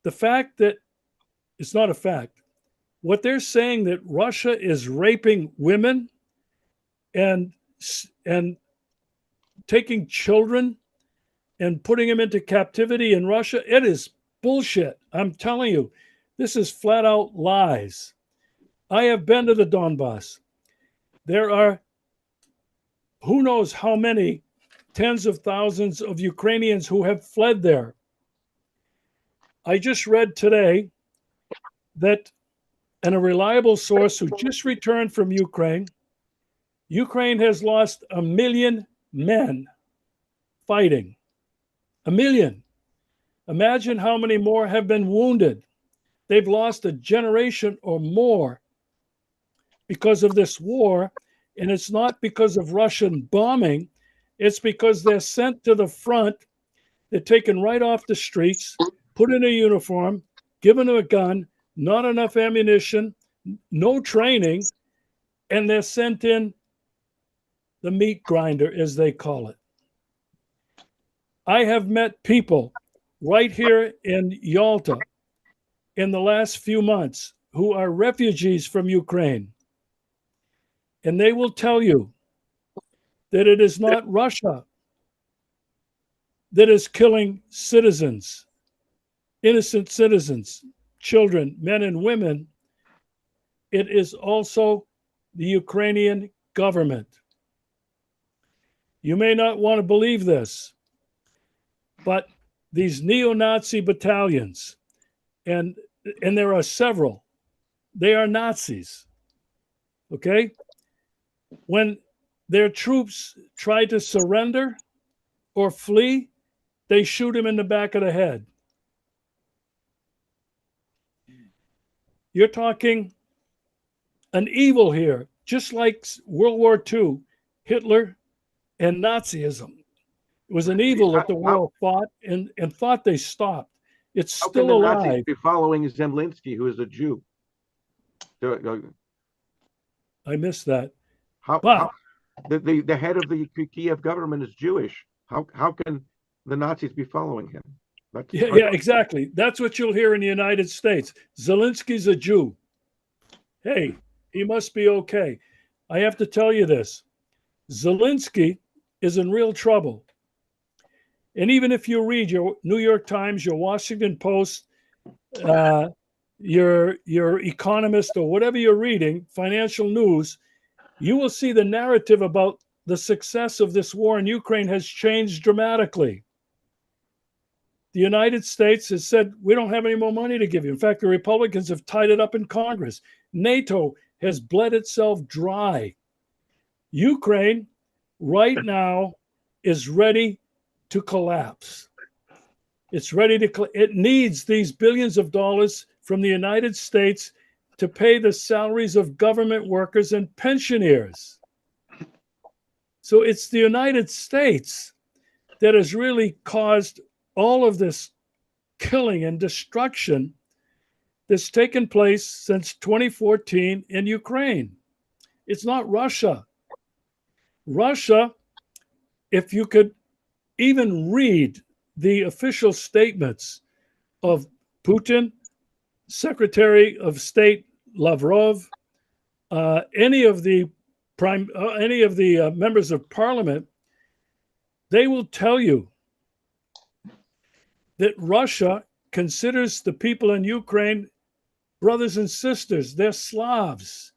The fact that it's not a fact. What they're saying that Russia is raping women and taking children and putting them into captivity in Russia, it is bullshit. I'm telling you, this is flat out lies. I have been to the Donbass. There are who knows how many tens of thousands of Ukrainians who have fled there. I just read today that, and a reliable source who just returned from Ukraine has lost 1 million men fighting. 1 million. Imagine how many more have been wounded. They've lost a generation or more because of this war. And it's not because of Russian bombing. It's because they're sent to the front. They're taken right off the streets, put in a uniform, given a gun, not enough ammunition, no training, and they're sent in the meat grinder, as they call it. I have met people right here in Yalta in the last few months who are refugees from Ukraine. And they will tell you that it is not Russia that is killing citizens, innocent citizens, children, men and women. It is also the Ukrainian government. You may not want to believe this, but these neo-Nazi battalions, and there are several, they are Nazis, okay? When their troops try to surrender or flee, they shoot him in the back of the head. You're talking an evil here, just like World War II, Hitler and Nazism. It was an evil that the world fought and thought they stopped. It's still alive. How can the Nazis be following Zemlinsky, who is a Jew? I missed that. The head of the Kiev government is Jewish. How can the Nazis be following him? Yeah, exactly. That's what you'll hear in the United States. Zelensky's a Jew. Hey, he must be okay. I have to tell you this. Zelensky is in real trouble. And even if you read your New York Times, your Washington Post, your Economist, or whatever you're reading, financial news, you will see the narrative about the success of this war in Ukraine has changed dramatically. The United States has said, we don't have any more money to give you. In fact, the Republicans have tied it up in Congress. NATO has bled itself dry. Ukraine right now is ready to collapse. It's ready to, it needs these billions of dollars from the United States to pay the salaries of government workers and pensioners. So it's the United States that has really caused all of this killing and destruction that's taken place since 2014 in Ukraine. It's not Russia. Russia, if you could even read the official statements of Putin, Secretary of State Lavrov, any of the members of parliament, they will tell you that Russia considers the people in Ukraine brothers and sisters. They're Slavs.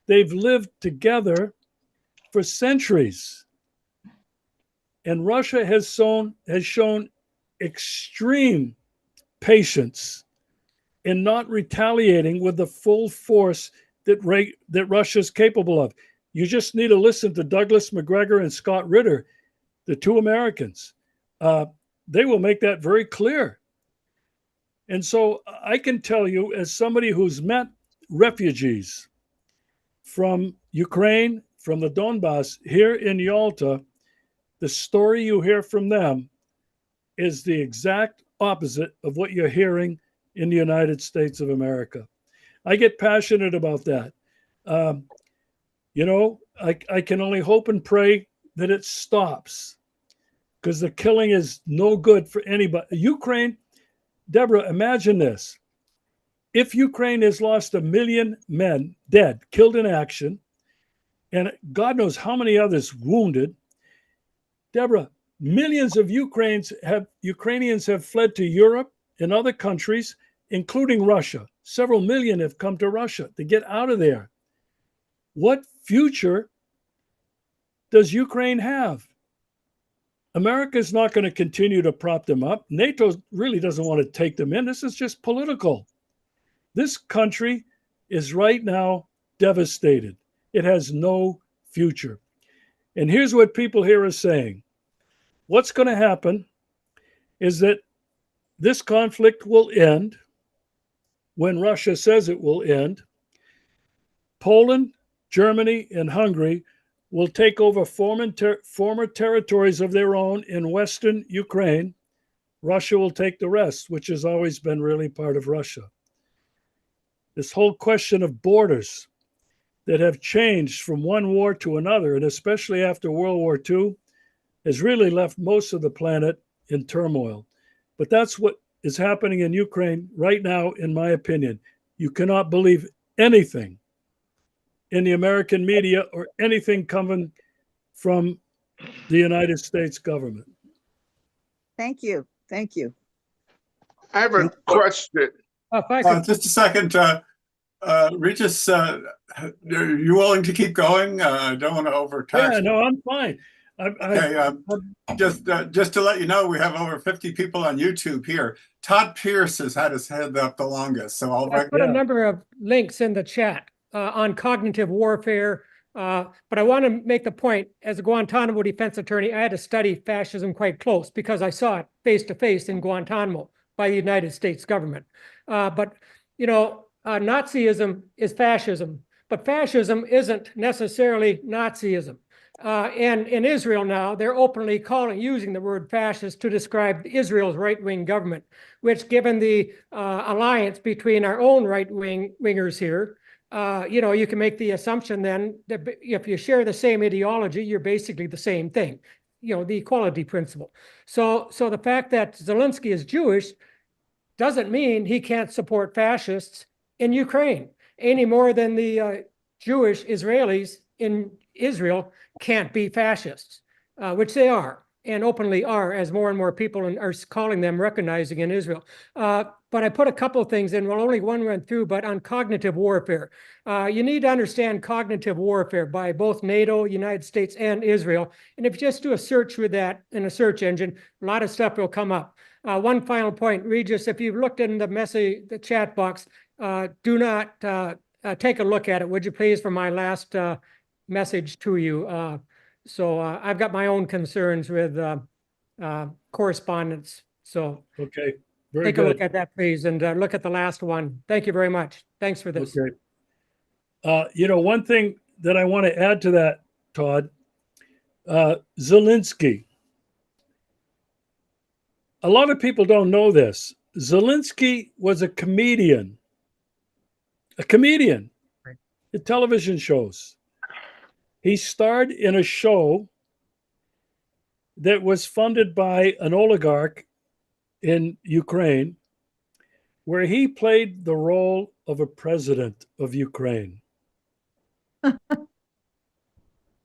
They've lived together for centuries. And Russia has shown extreme patience in not retaliating with the full force that Russia's capable of. You just need to listen to Douglas McGregor and Scott Ritter, the two Americans. They will make that very clear. And so I can tell you, as somebody who's met refugees from Ukraine, from the Donbass, here in Yalta, the story you hear from them is the exact opposite of what you're hearing in the United States of America. I get passionate about that. I can only hope and pray that it stops, because the killing is no good for anybody. Ukraine, Deborah, imagine this. If Ukraine has lost 1 million men dead, killed in action, and God knows how many others wounded, Deborah, millions of Ukrainians have fled to Europe and other countries, including Russia. Several million have come to Russia to get out of there. What future does Ukraine have? America is not going to continue to prop them up. NATO really doesn't want to take them in. This is just political. This country is right now devastated. It has no future. And here's what people here are saying. What's going to happen is that this conflict will end when Russia says it will end. Poland, Germany, and Hungary will take over former territories of their own in Western Ukraine. Russia will take the rest, which has always been really part of Russia. This whole question of borders that have changed from one war to another, and especially after World War II, has really left most of the planet in turmoil. But that's what is happening in Ukraine right now, in my opinion. You cannot believe anything in the American media or anything coming from the United States government. Thank you. Thank you. I have a question. Just a second. Regis, are you willing to keep going? I don't want to overtax. Yeah, no, I'm fine. Just to let you know, we have over 50 people on YouTube here. Todd Pierce has had his hand up the longest, so I put a number of links in the chat on cognitive warfare, but I want to make the point, as a Guantanamo defense attorney, I had to study fascism quite close because I saw it face to face in Guantanamo by the United States government. But Nazism is fascism, but fascism isn't necessarily Nazism. And in Israel now, they're openly using the word fascist to describe Israel's right-wing government, which, given the alliance between our own right-wingers here, you can make the assumption then that if you share the same ideology, you're basically the same thing, the equality principle. So the fact that Zelensky is Jewish doesn't mean he can't support fascists in Ukraine any more than the Jewish Israelis in Israel can't be fascists, which they are and openly are, as more and more people are calling them, recognizing in Israel. But I put a couple of things in, well, only one went through, but on cognitive warfare. You need to understand cognitive warfare by both NATO, United States, and Israel. And if you just do a search with that in a search engine, a lot of stuff will come up. One final point, Regis, if you've looked in the chat box, do not take a look at it, would you please, for my last message to you. So I've got my own concerns with correspondence. So okay, very take good. a look at that, please, and look at the last one. Thank you very much. Thanks for this. Okay. One thing that I want to add to that, Todd, Zelensky. A lot of people don't know this. Zelensky was a comedian. Right. In television shows. He starred in a show that was funded by an oligarch in Ukraine, where he played the role of a president of Ukraine. Well,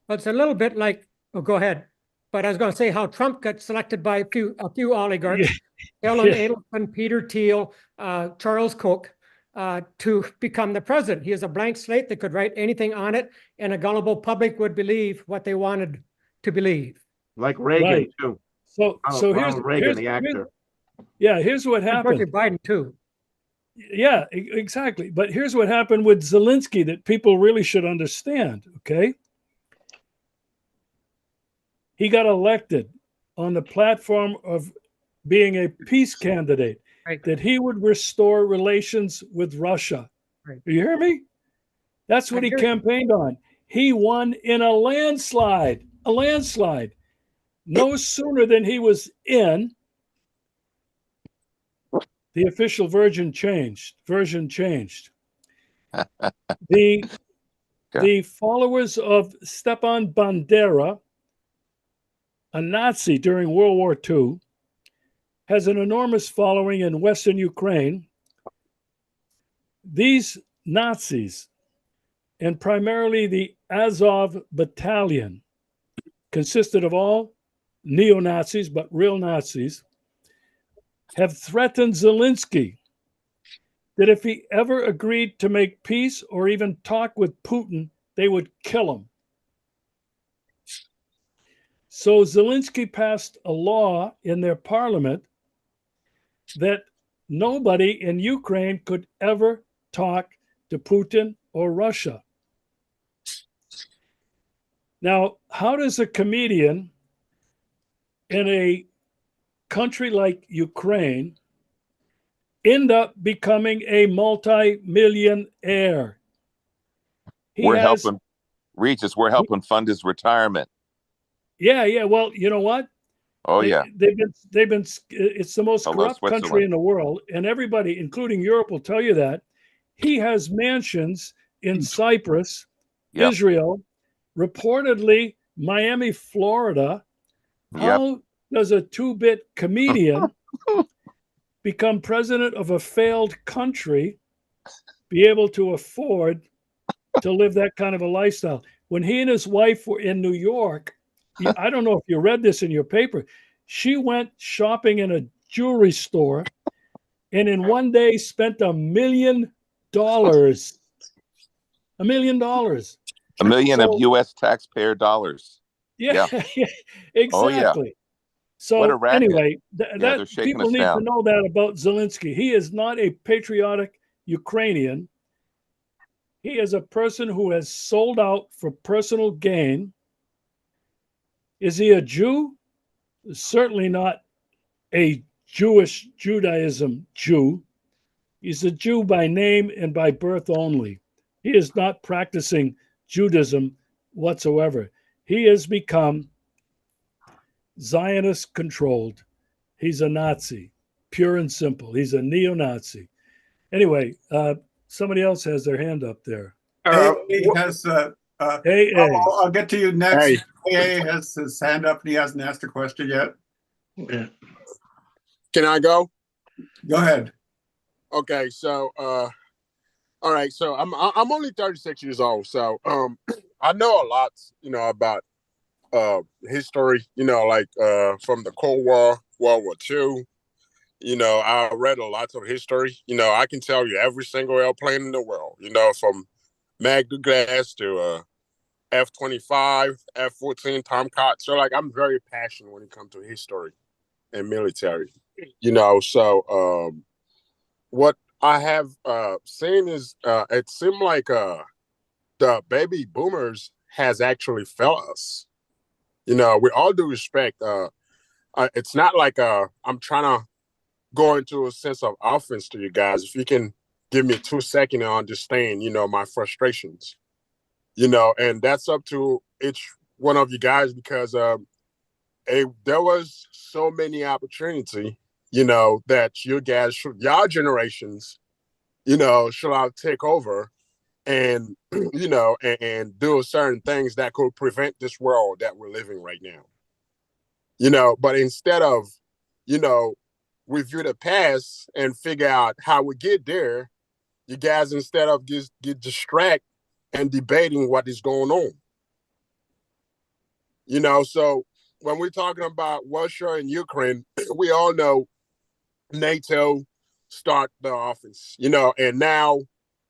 it's a little bit like, oh, go ahead. But I was going to say how Trump got selected by a few oligarchs, Ellen Adelson, Peter Thiel, Charles Koch, to become the president. He has a blank slate that could write anything on it, and a gullible public would believe what they wanted to believe. Like Reagan, Right. too. So Ronald Reagan, the actor. Here's what happened. Unfortunately, Biden, too. Yeah, exactly. But here's what happened with Zelensky that people really should understand, okay? He got elected on the platform of being a peace candidate, Right. that he would restore relations with Russia. Right. You hear me? That's what I he hear you. campaigned on. He won in a landslide. No sooner than he was in, the official version changed. The followers of Stepan Bandera, a Nazi during World War II, has an enormous following in Western Ukraine. These Nazis, and primarily the Azov Battalion, consisted of all neo-Nazis, but real Nazis, have threatened Zelensky that if he ever agreed to make peace or even talk with Putin, they would kill him. So Zelensky passed a law in their parliament that nobody in Ukraine could ever talk to Putin or Russia. Now, how does a comedian in a country like Ukraine end up becoming a multi-millionaire? We're helping fund his retirement. Yeah. Well, you know what? Oh yeah. They've been. It's the most Hello, corrupt country Switzerland. in the world, and everybody, including Europe, will tell you that. He has mansions in Cyprus, Yep. Israel, reportedly Miami, Florida. How does a two-bit comedian become president of a failed country, be able to afford to live that kind of a lifestyle? When he and his wife were in New York, I don't know if you read this in your paper, she went shopping in a jewelry store and in one day spent $1 million. $1 million. $1 million of U.S. taxpayer dollars. Yeah, exactly. Oh, yeah. What a So racket. anyway, they're shaking people us need down. to know that about Zelensky. He is not a patriotic Ukrainian. He is a person who has sold out for personal gain. Is he a Jew? Certainly not a Jewish Judaism Jew. He's a Jew by name and by birth only. He is not practicing Judaism whatsoever. He has become Zionist controlled. He's a Nazi, pure and simple. He's a neo-Nazi. Anyway, somebody else has their hand up there. He has. Hey, I'll get to you next. Hey. AA has his hand up and he hasn't asked a question yet. Can I go? Go ahead. Okay, so all right, so I'm only 36 years old, so I know a lot, about history, like from the Cold War, World War II. I read a lot of history. I can tell you every single airplane in the world, from Mag-Douglas to F-25, F-14, Tomcat. So like I'm very passionate when it comes to history and military. So what I have seen is it seemed like the baby boomers has actually felt us. With all due respect, it's not like I'm trying to go into a sense of offense to you guys. If you can give me 2 seconds to understand, my frustrations, and that's up to each one of you guys because there was so many opportunity, that you guys y'all generations, should take over and and do certain things that could prevent this world that we're living right now. But instead of, review the past and figure out how we get there, you guys instead of just get distracted and debating what is going on. So when we're talking about Russia and Ukraine, we all know NATO start the offense, and now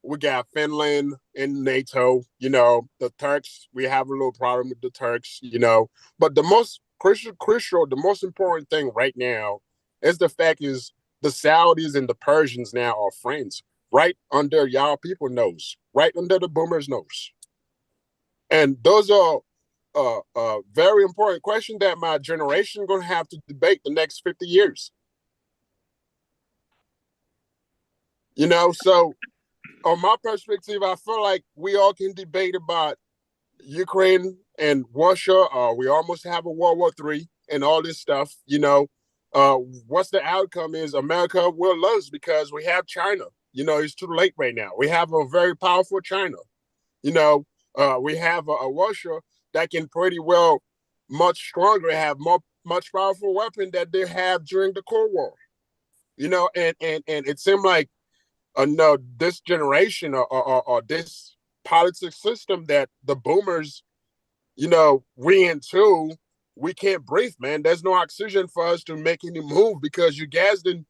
we got Finland in NATO, the Turks, we have a little problem with the Turks, but the most crucial, the most important thing right now is the fact is the Saudis and the Persians now are friends right under y'all people nose, right under the boomers' nose. And those are very important question that my generation going to have to debate the next 50 years. So on my perspective, I feel like we all can debate about Ukraine and Russia. We almost have a World War III and all this stuff. What's the outcome is America will lose because we have China. It's too late right now. We have a very powerful China. We have a Russia that can pretty well much stronger, have much powerful weapon that they have during the Cold War. And it seemed like no, this generation or this politics system that the boomers, we into, we can't breathe, man. There's no oxygen for us to make any move because you guys didn't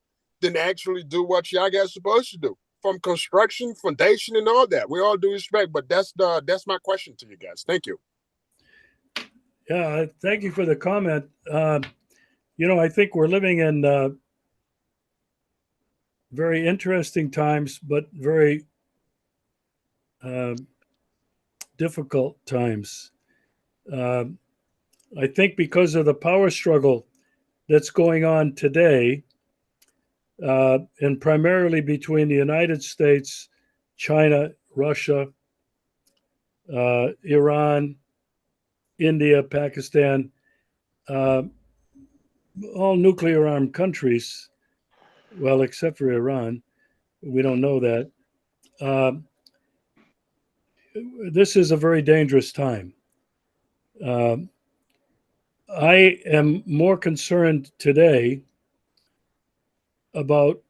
actually do what y'all guys supposed to do from construction, foundation, and all that. We all do respect, but that's my question to you guys. Thank you. Yeah, thank you for the comment. I think we're living in very interesting times, but very difficult times. I think because of the power struggle that's going on today, and primarily between the United States, China, Russia, Iran, India, Pakistan, all nuclear armed countries, well, except for Iran. We don't know that. This is a very dangerous time. I am more concerned today about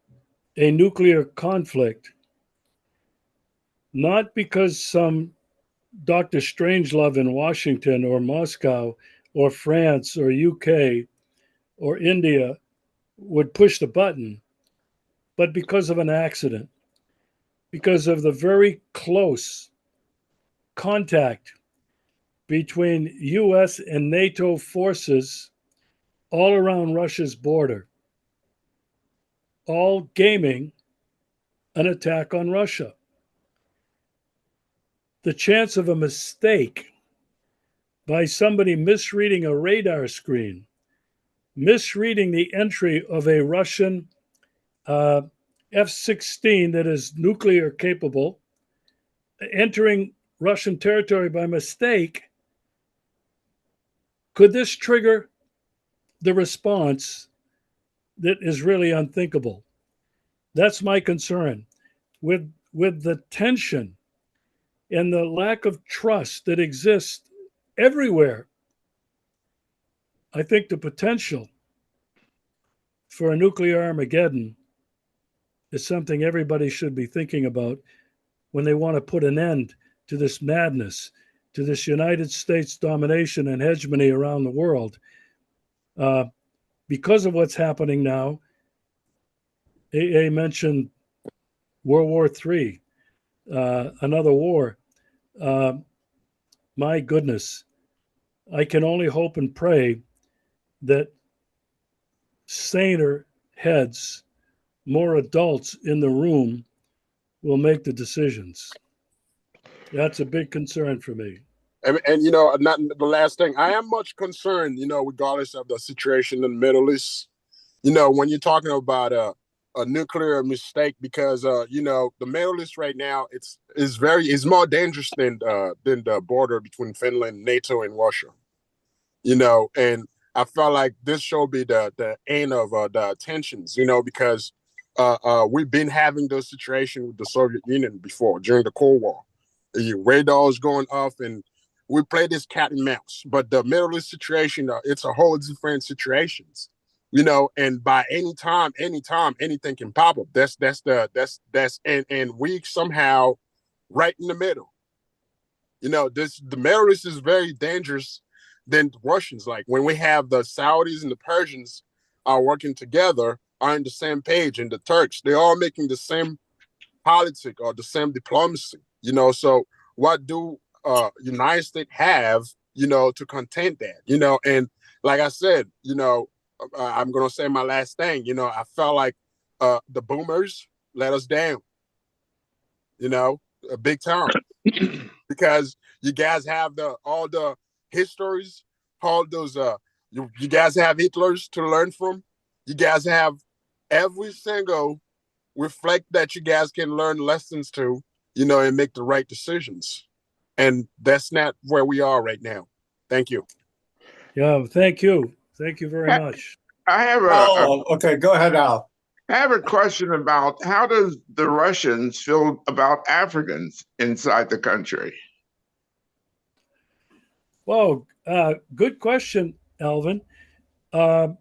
a nuclear conflict, not because some Dr. Strangelove in Washington or Moscow or France or UK or India would push the button, but because of an accident, because of the very close contact between US and NATO forces all around Russia's border, all gaming an attack on Russia. The chance of a mistake by somebody misreading a radar screen, misreading the entry of a Russian F-16 that is nuclear capable, entering Russian territory by mistake, could this trigger the response that is really unthinkable? That's my concern. With the tension and the lack of trust that exists everywhere, I think the potential for a nuclear Armageddon is something everybody should be thinking about when they want to put an end to this madness, to this United States domination and hegemony around the world. Because of what's happening now, AA mentioned World War III, another war. My goodness, I can only hope and pray that saner heads, more adults in the room will make the decisions. That's a big concern for me. And not the last thing, I am much concerned, regardless of the situation in the Middle East, when you're talking about a nuclear mistake, because the Middle East right now is more dangerous than the border between Finland, NATO, and Russia. and I felt like this show be the end of the tensions, because we've been having those situations with the Soviet Union before during the Cold War. The radars going off, and we play this cat and mouse. But the Middle East situation, it's a whole different situations, And by anytime, anything can pop up. And we somehow right in the middle. The Middle East is very dangerous than the Russians. Like when we have the Saudis and the Persians are working together, are on the same page, and the Turks, they're all making the same politic or the same diplomacy. So what do United States have, to contain that, and like I said, I'm going to say my last thing, I felt like the boomers let us down, a big time. Because you guys have all the histories, all those you guys have Hitlers to learn from. You guys have every single reflect that you guys can learn lessons to, and make the right decisions. And that's not where we are right now. Thank you. Yeah, thank you. Thank you very much. I have okay, go ahead, Al. I have a question about how does the Russians feel about Africans inside the country? Well, good question, Alvin. I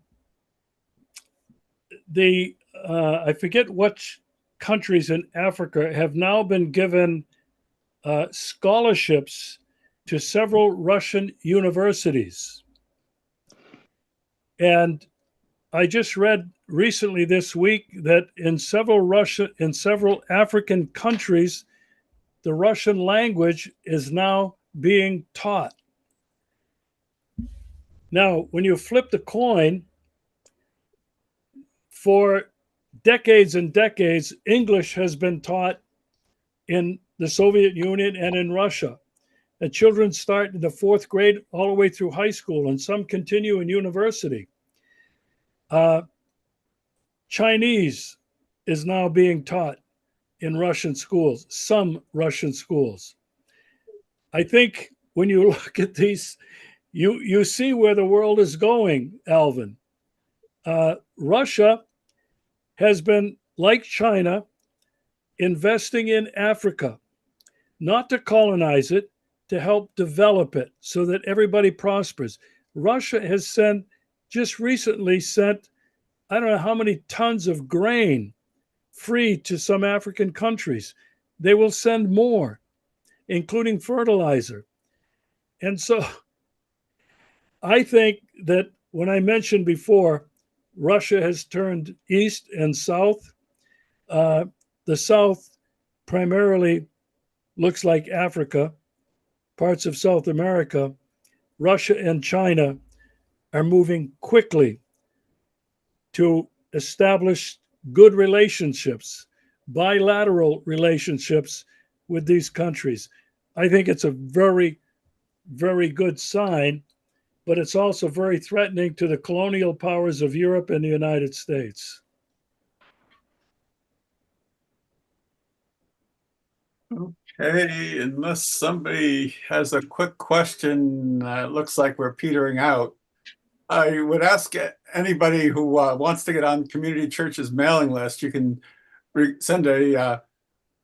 forget which countries in Africa have now been given scholarships to several Russian universities. And I just read recently this week that in several African countries, the Russian language is now being taught. Now, when you flip the coin, for decades and decades, English has been taught in the Soviet Union and in Russia. The children start in the 4th grade all the way through high school, and some continue in university. Chinese is now being taught in Russian schools, some Russian schools. I think when you look at these, you see where the world is going, Alvin. Russia has been, like China, investing in Africa, not to colonize it, to help develop it so that everybody prospers. Russia has just recently sent, I don't know how many tons of grain free to some African countries. They will send more, including fertilizer. And so I think that when I mentioned before, Russia has turned east and south. The south primarily looks like Africa, parts of South America. Russia and China are moving quickly to establish good relationships, bilateral relationships with these countries. I think it's a very, very good sign, but it's also very threatening to the colonial powers of Europe and the United States. Okay, unless somebody has a quick question, it looks like we're petering out. I would ask anybody who wants to get on Community Church's mailing list, you can send a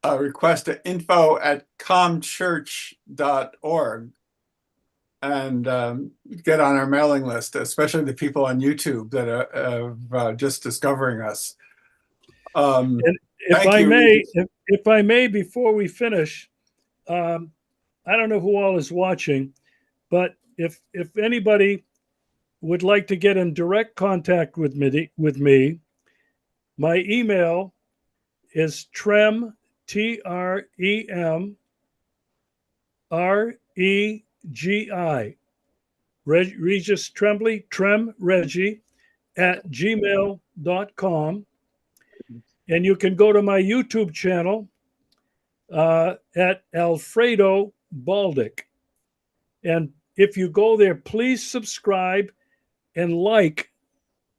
request to info@comchurch.org and get on our mailing list, especially the people on YouTube that are just discovering us. And if I may, before we finish, I don't know who all is watching, but if anybody would like to get in direct contact with me, my email is trem, TREM, REGI, Regis Tremblay, Trem Reggie, @gmail.com. And you can go to my YouTube channel at Alfredo Baldick. And if you go there, please subscribe and like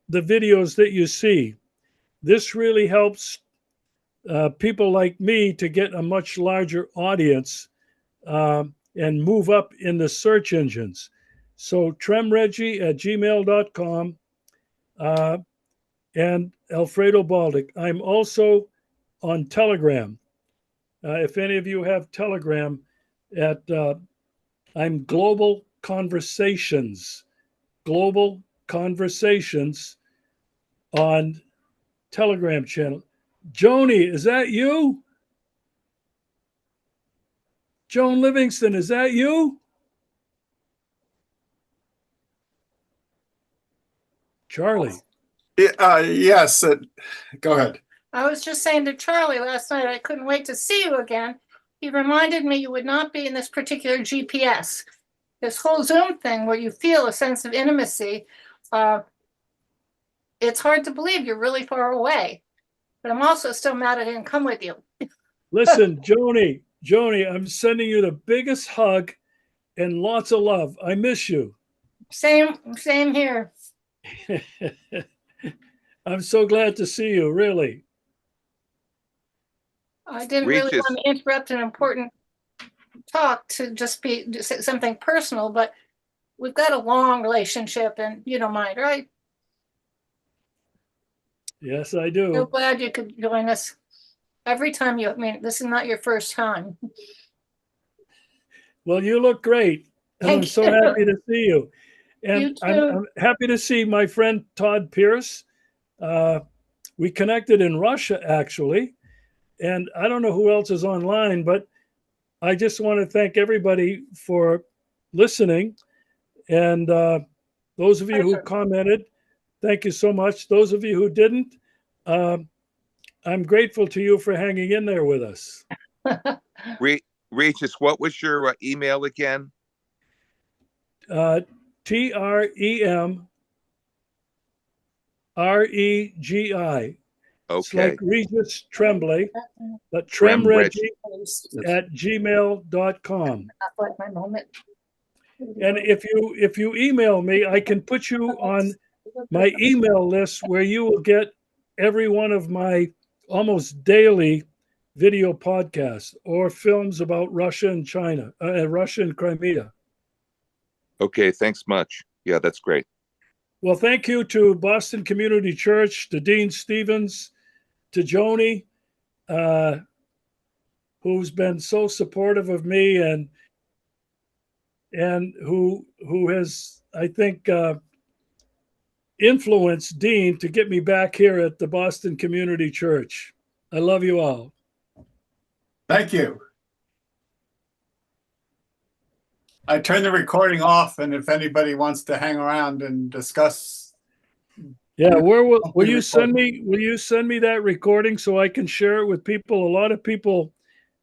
the videos that you see. This really helps people like me to get a much larger audience and move up in the search engines. So tremreggie@gmail.com and Alfredo Baldic. I'm also on Telegram. If any of you have Telegram, I'm Global Conversations on Telegram channel. Joni, is that you? Joan Livingston, is that you? Charlie. Yes, go ahead. I was just saying to Charlie last night, I couldn't wait to see you again. He reminded me you would not be in this particular GPS. This whole Zoom thing where you feel a sense of intimacy, it's hard to believe you're really far away. But I'm also still mad I didn't come with you. Listen, Joni, I'm sending you the biggest hug and lots of love. I miss you. Same here. I'm so glad to see you, really. I didn't really want to interrupt an important talk to just be something personal, but we've got a long relationship and you don't mind, right? Yes, I do. So glad you could join us every time this is not your first time. Well, you look great. And I'm so happy to see you. And I'm happy to see my friend Todd Pierce. We connected in Russia, actually. And I don't know who else is online, but I just want to thank everybody for listening. And those of you who commented, thank you so much. Those of you who didn't, I'm grateful to you for hanging in there with us. Regis, what was your email again? TREMREGI. Okay. It's like Regis Tremblay, but tremreggie@gmail.com. And if you email me, I can put you on my email list where you will get every one of my almost daily video podcasts or films about Russia and China, Russia and Crimea. Okay, thanks much. Yeah, that's great. Well, thank you to Boston Community Church, to Dean Stevens, to Joni, who's been so supportive of me and who has, I think, influenced Dean to get me back here at the Boston Community Church. I love you all. Thank you. I turned the recording off, and if anybody wants to hang around and discuss. Yeah, where will you send me? Will you send me that recording so I can share it with people? A lot of people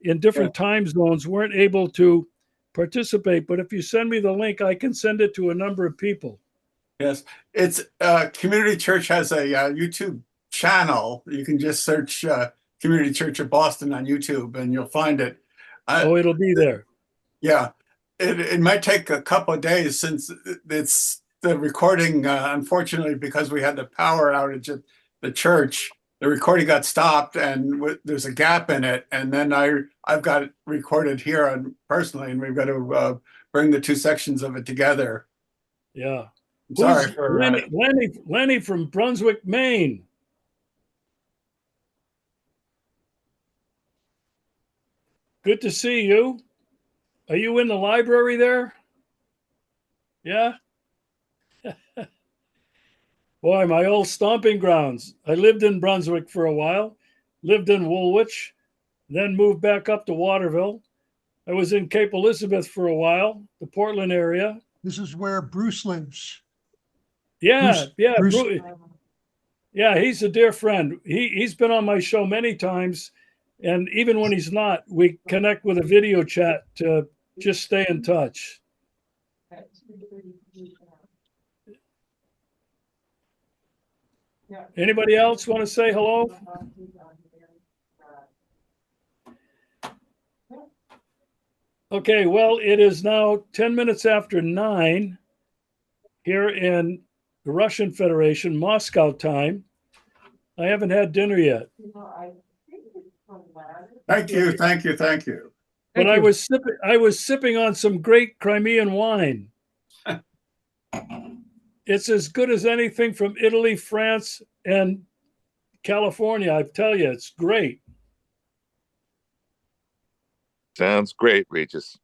in different time zones weren't able to participate, but if you send me the link, I can send it to a number of people. Yes, it's Community Church has a YouTube channel. You can just search Community Church of Boston on YouTube, and you'll find it. It'll be there. Yeah, it might take a couple of days since it's the recording. Unfortunately, because we had the power outage at the church, the recording got stopped, and there's a gap in it. And then I've got it recorded here personally, and we've got to bring the two sections of it together. Yeah. Sorry for Lenny from Brunswick, Maine. Good to see you. Are you in the library there? Yeah. Boy, my old stomping grounds. I lived in Brunswick for a while, lived in Woolwich, then moved back up to Waterville. I was in Cape Elizabeth for a while, the Portland area. This is where Bruce lives. Yeah, Bruce. Yeah, he's a dear friend. He's been on my show many times, and even when he's not, we connect with a video chat to just stay in touch. Anybody else want to say hello? Okay, well, it is now 10 minutes after 9 here in the Russian Federation, Moscow time. I haven't had dinner yet. Thank you. But I was sipping on some great Crimean wine. It's as good as anything from Italy, France, and California. I tell you, it's great. Sounds great, Regis.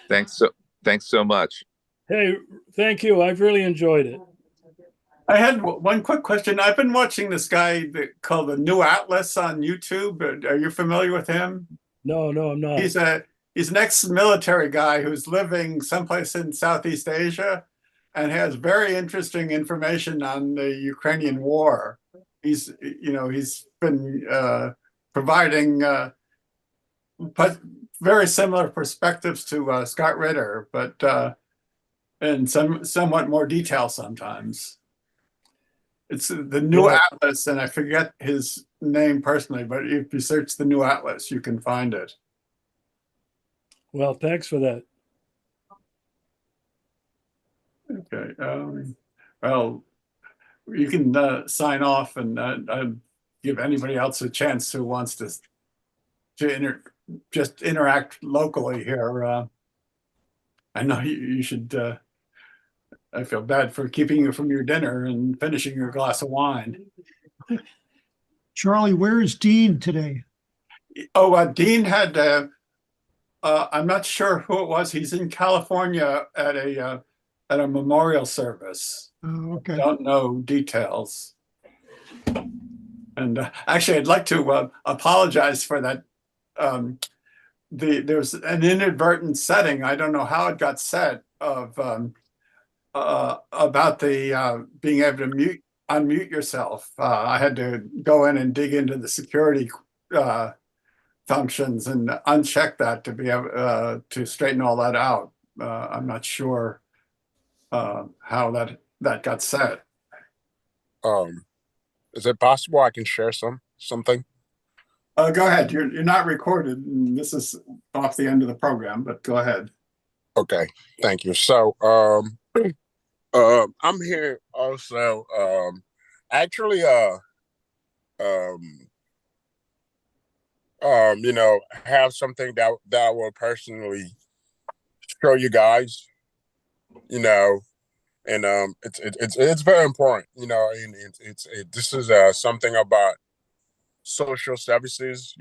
Thanks so much. Hey, thank you. I've really enjoyed it. I had one quick question. I've been watching this guy called the New Atlas on YouTube. Are you familiar with him? No, I'm not. He's an ex-military guy who's living someplace in Southeast Asia and has very interesting information on the Ukrainian war. He's been providing very similar perspectives to Scott Ritter, but in somewhat more detail sometimes. It's the New Atlas, and I forget his name personally, but if you search the New Atlas, you can find it. Well, thanks for that. Okay. Well, you can sign off and give anybody else a chance who wants to just interact locally here. I know you should. I feel bad for keeping you from your dinner and finishing your glass of wine. Charlie, where is Dean today? Oh, Dean had. I'm not sure who it was. He's in California at a memorial service. Oh, okay. Don't know details. And actually, I'd like to apologize for that. There's an inadvertent setting. I don't know how it got set of about the being able to unmute yourself. I had to go in and dig into the security functions and uncheck that to be able to straighten all that out. I'm not sure how that got set. Is it possible I can share something? Go ahead. You're not recorded, and this is off the end of the program, but go ahead. Okay, thank you. So, I'm here also. Actually, have something that I will personally show you guys. And it's very important. And this is something about social services.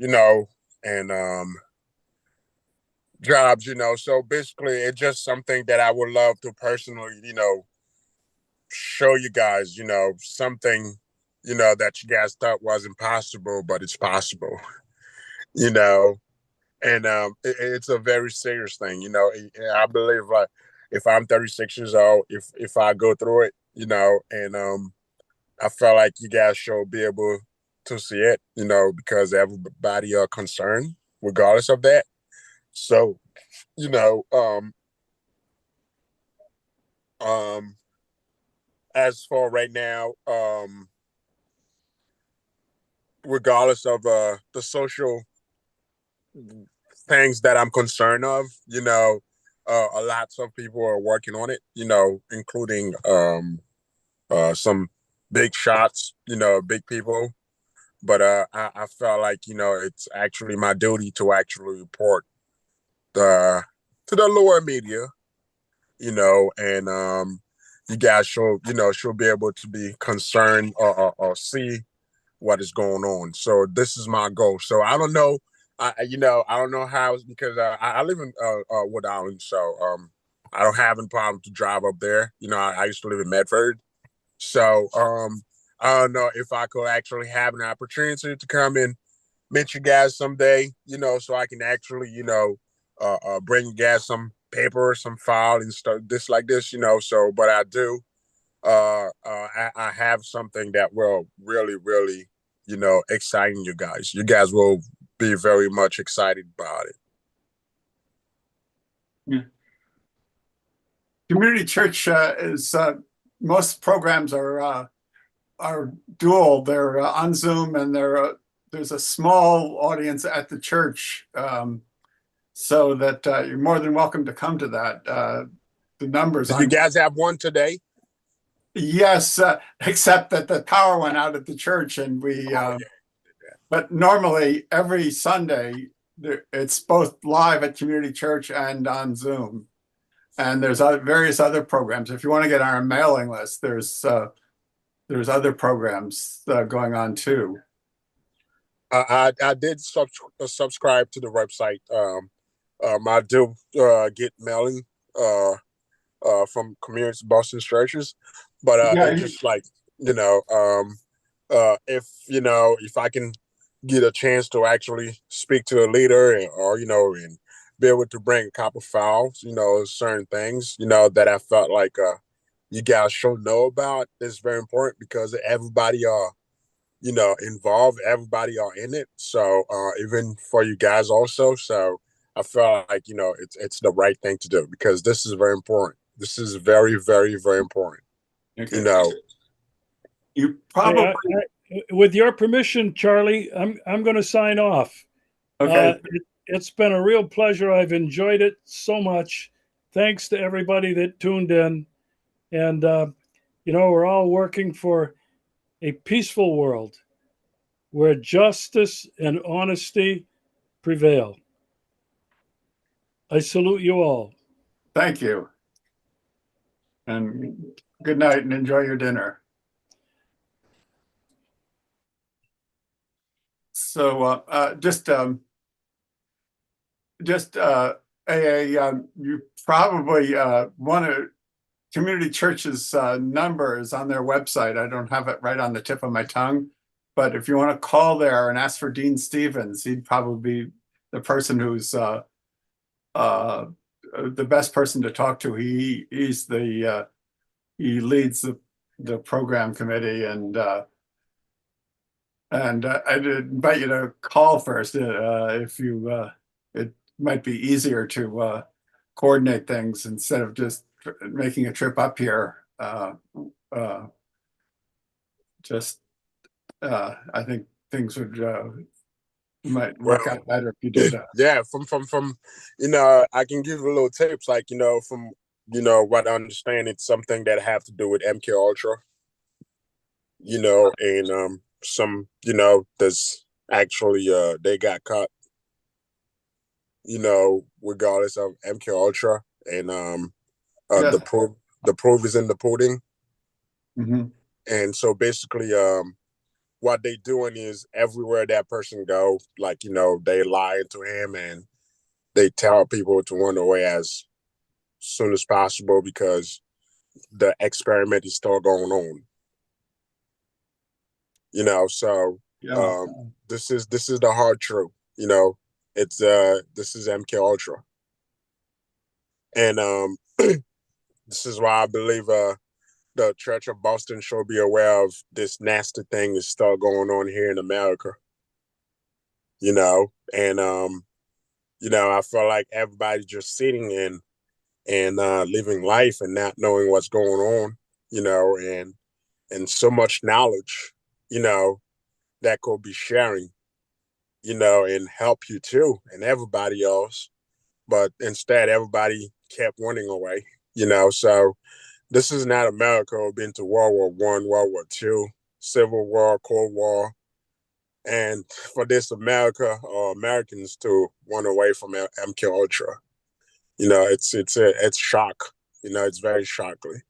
And jobs. So basically, it's just something that I would love to personally, show you guys. Something, that you guys thought was impossible, but it's possible. And it's a very serious thing. I believe like if I'm 36 years old, if I go through it, and I felt like you guys should be able to see it, because everybody are concerned regardless of that. So, as for right now, regardless of the social things that I'm concerned of, a lot of people are working on it, including some big shots, big people. But I felt like, it's actually my duty to actually report to the lower media, and you guys should be able to be concerned or see what is going on. So this is my goal. So I don't know, I don't know how it's because I live in Wood Island, so I don't have any problem to drive up there. I used to live in Medford, so I don't know if I could actually have an opportunity to come and meet you guys someday, so I can actually, bring you guys some paper, some file and stuff, like this, so, but I do, I have something that will really, really, exciting you guys. You guys will be very much excited about it. Yeah. Community church is, most programs are dual. They're on Zoom, and there's a small audience at the church, so that you're more than welcome to come to that. The numbers. Did you guys have one today? Yes, except that the power went out at the church, and we. But normally every Sunday it's both live at community church and on Zoom. And there's various other programs. If you want to get on our mailing list, there's other programs going on too. I did subscribe to the website. I do get mailing from community Boston churches, but it's just like, if I can get a chance to actually speak to the leader, and be able to bring a couple files, certain things, that I felt like you guys should know about, is very important, because everybody are involved, everybody are in it. So even for you guys also. So I felt like, it's the right thing to do, because this is very important. This is very, very, very important. Okay. You probably, with your permission, Charlie, I'm going to sign off. Okay. It's been a real pleasure. I've enjoyed it so much. Thanks to everybody that tuned in. And, we're all working for a peaceful world where justice and honesty prevail. I salute you all. Thank you. And good night, and enjoy your dinner. So you probably want to, Community Church's number is on their website. I don't have it right on the tip of my tongue, but if you want to call there and ask for Dean Stevens, he'd probably be the person who's the best person to talk to. He leads the program committee, and I'd invite you to call first if you it might be easier to coordinate things instead of just making a trip up here. I think things would might work out better if you did that. Yeah, from I can give you little tips, like, from what I understand, it's something that have to do with MK Ultra, and some, there's actually they got caught, regardless of MK Ultra, and Yes. the proof is in the pudding. Mm-hmm. And so basically, what they doing is, everywhere that person go, like, they lie to him, and they tell people to run away as soon as possible, because the experiment is still going on. So Yeah. this is the hard truth. It's this is MK Ultra, and this is why I believe the Church of Boston should be aware of this nasty thing is still going on here in America. And I feel like everybody's just sitting in and living life and not knowing what's going on, and so much knowledge, that could be sharing, and help you too, and everybody else. But instead, everybody kept running away, so this is not America. We've been to World War I, World War II, Civil War, Cold War. And for this America or Americans to run away from MK Ultra, it's shock. It's very shocking.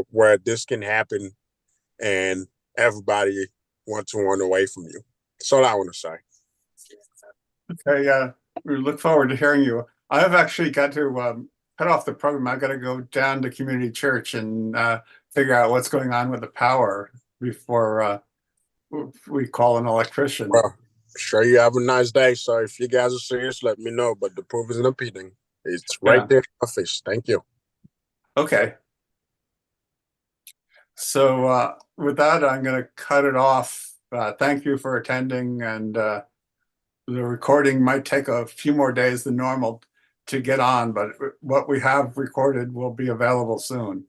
Where this can happen, and everybody want to run away from you. That's all I want to say. Okay. We look forward to hearing you. I have actually got to cut off the program. I've got to go down to Community Church and figure out what's going on with the power before we call an electrician. Well, sure, you have a nice day. So if you guys are serious, let me know. But the proof is in the pudding. It's right there in my face. Thank you. Okay. So with that, I'm going to cut it off. Thank you for attending, and the recording might take a few more days than normal to get on, but what we have recorded will be available soon.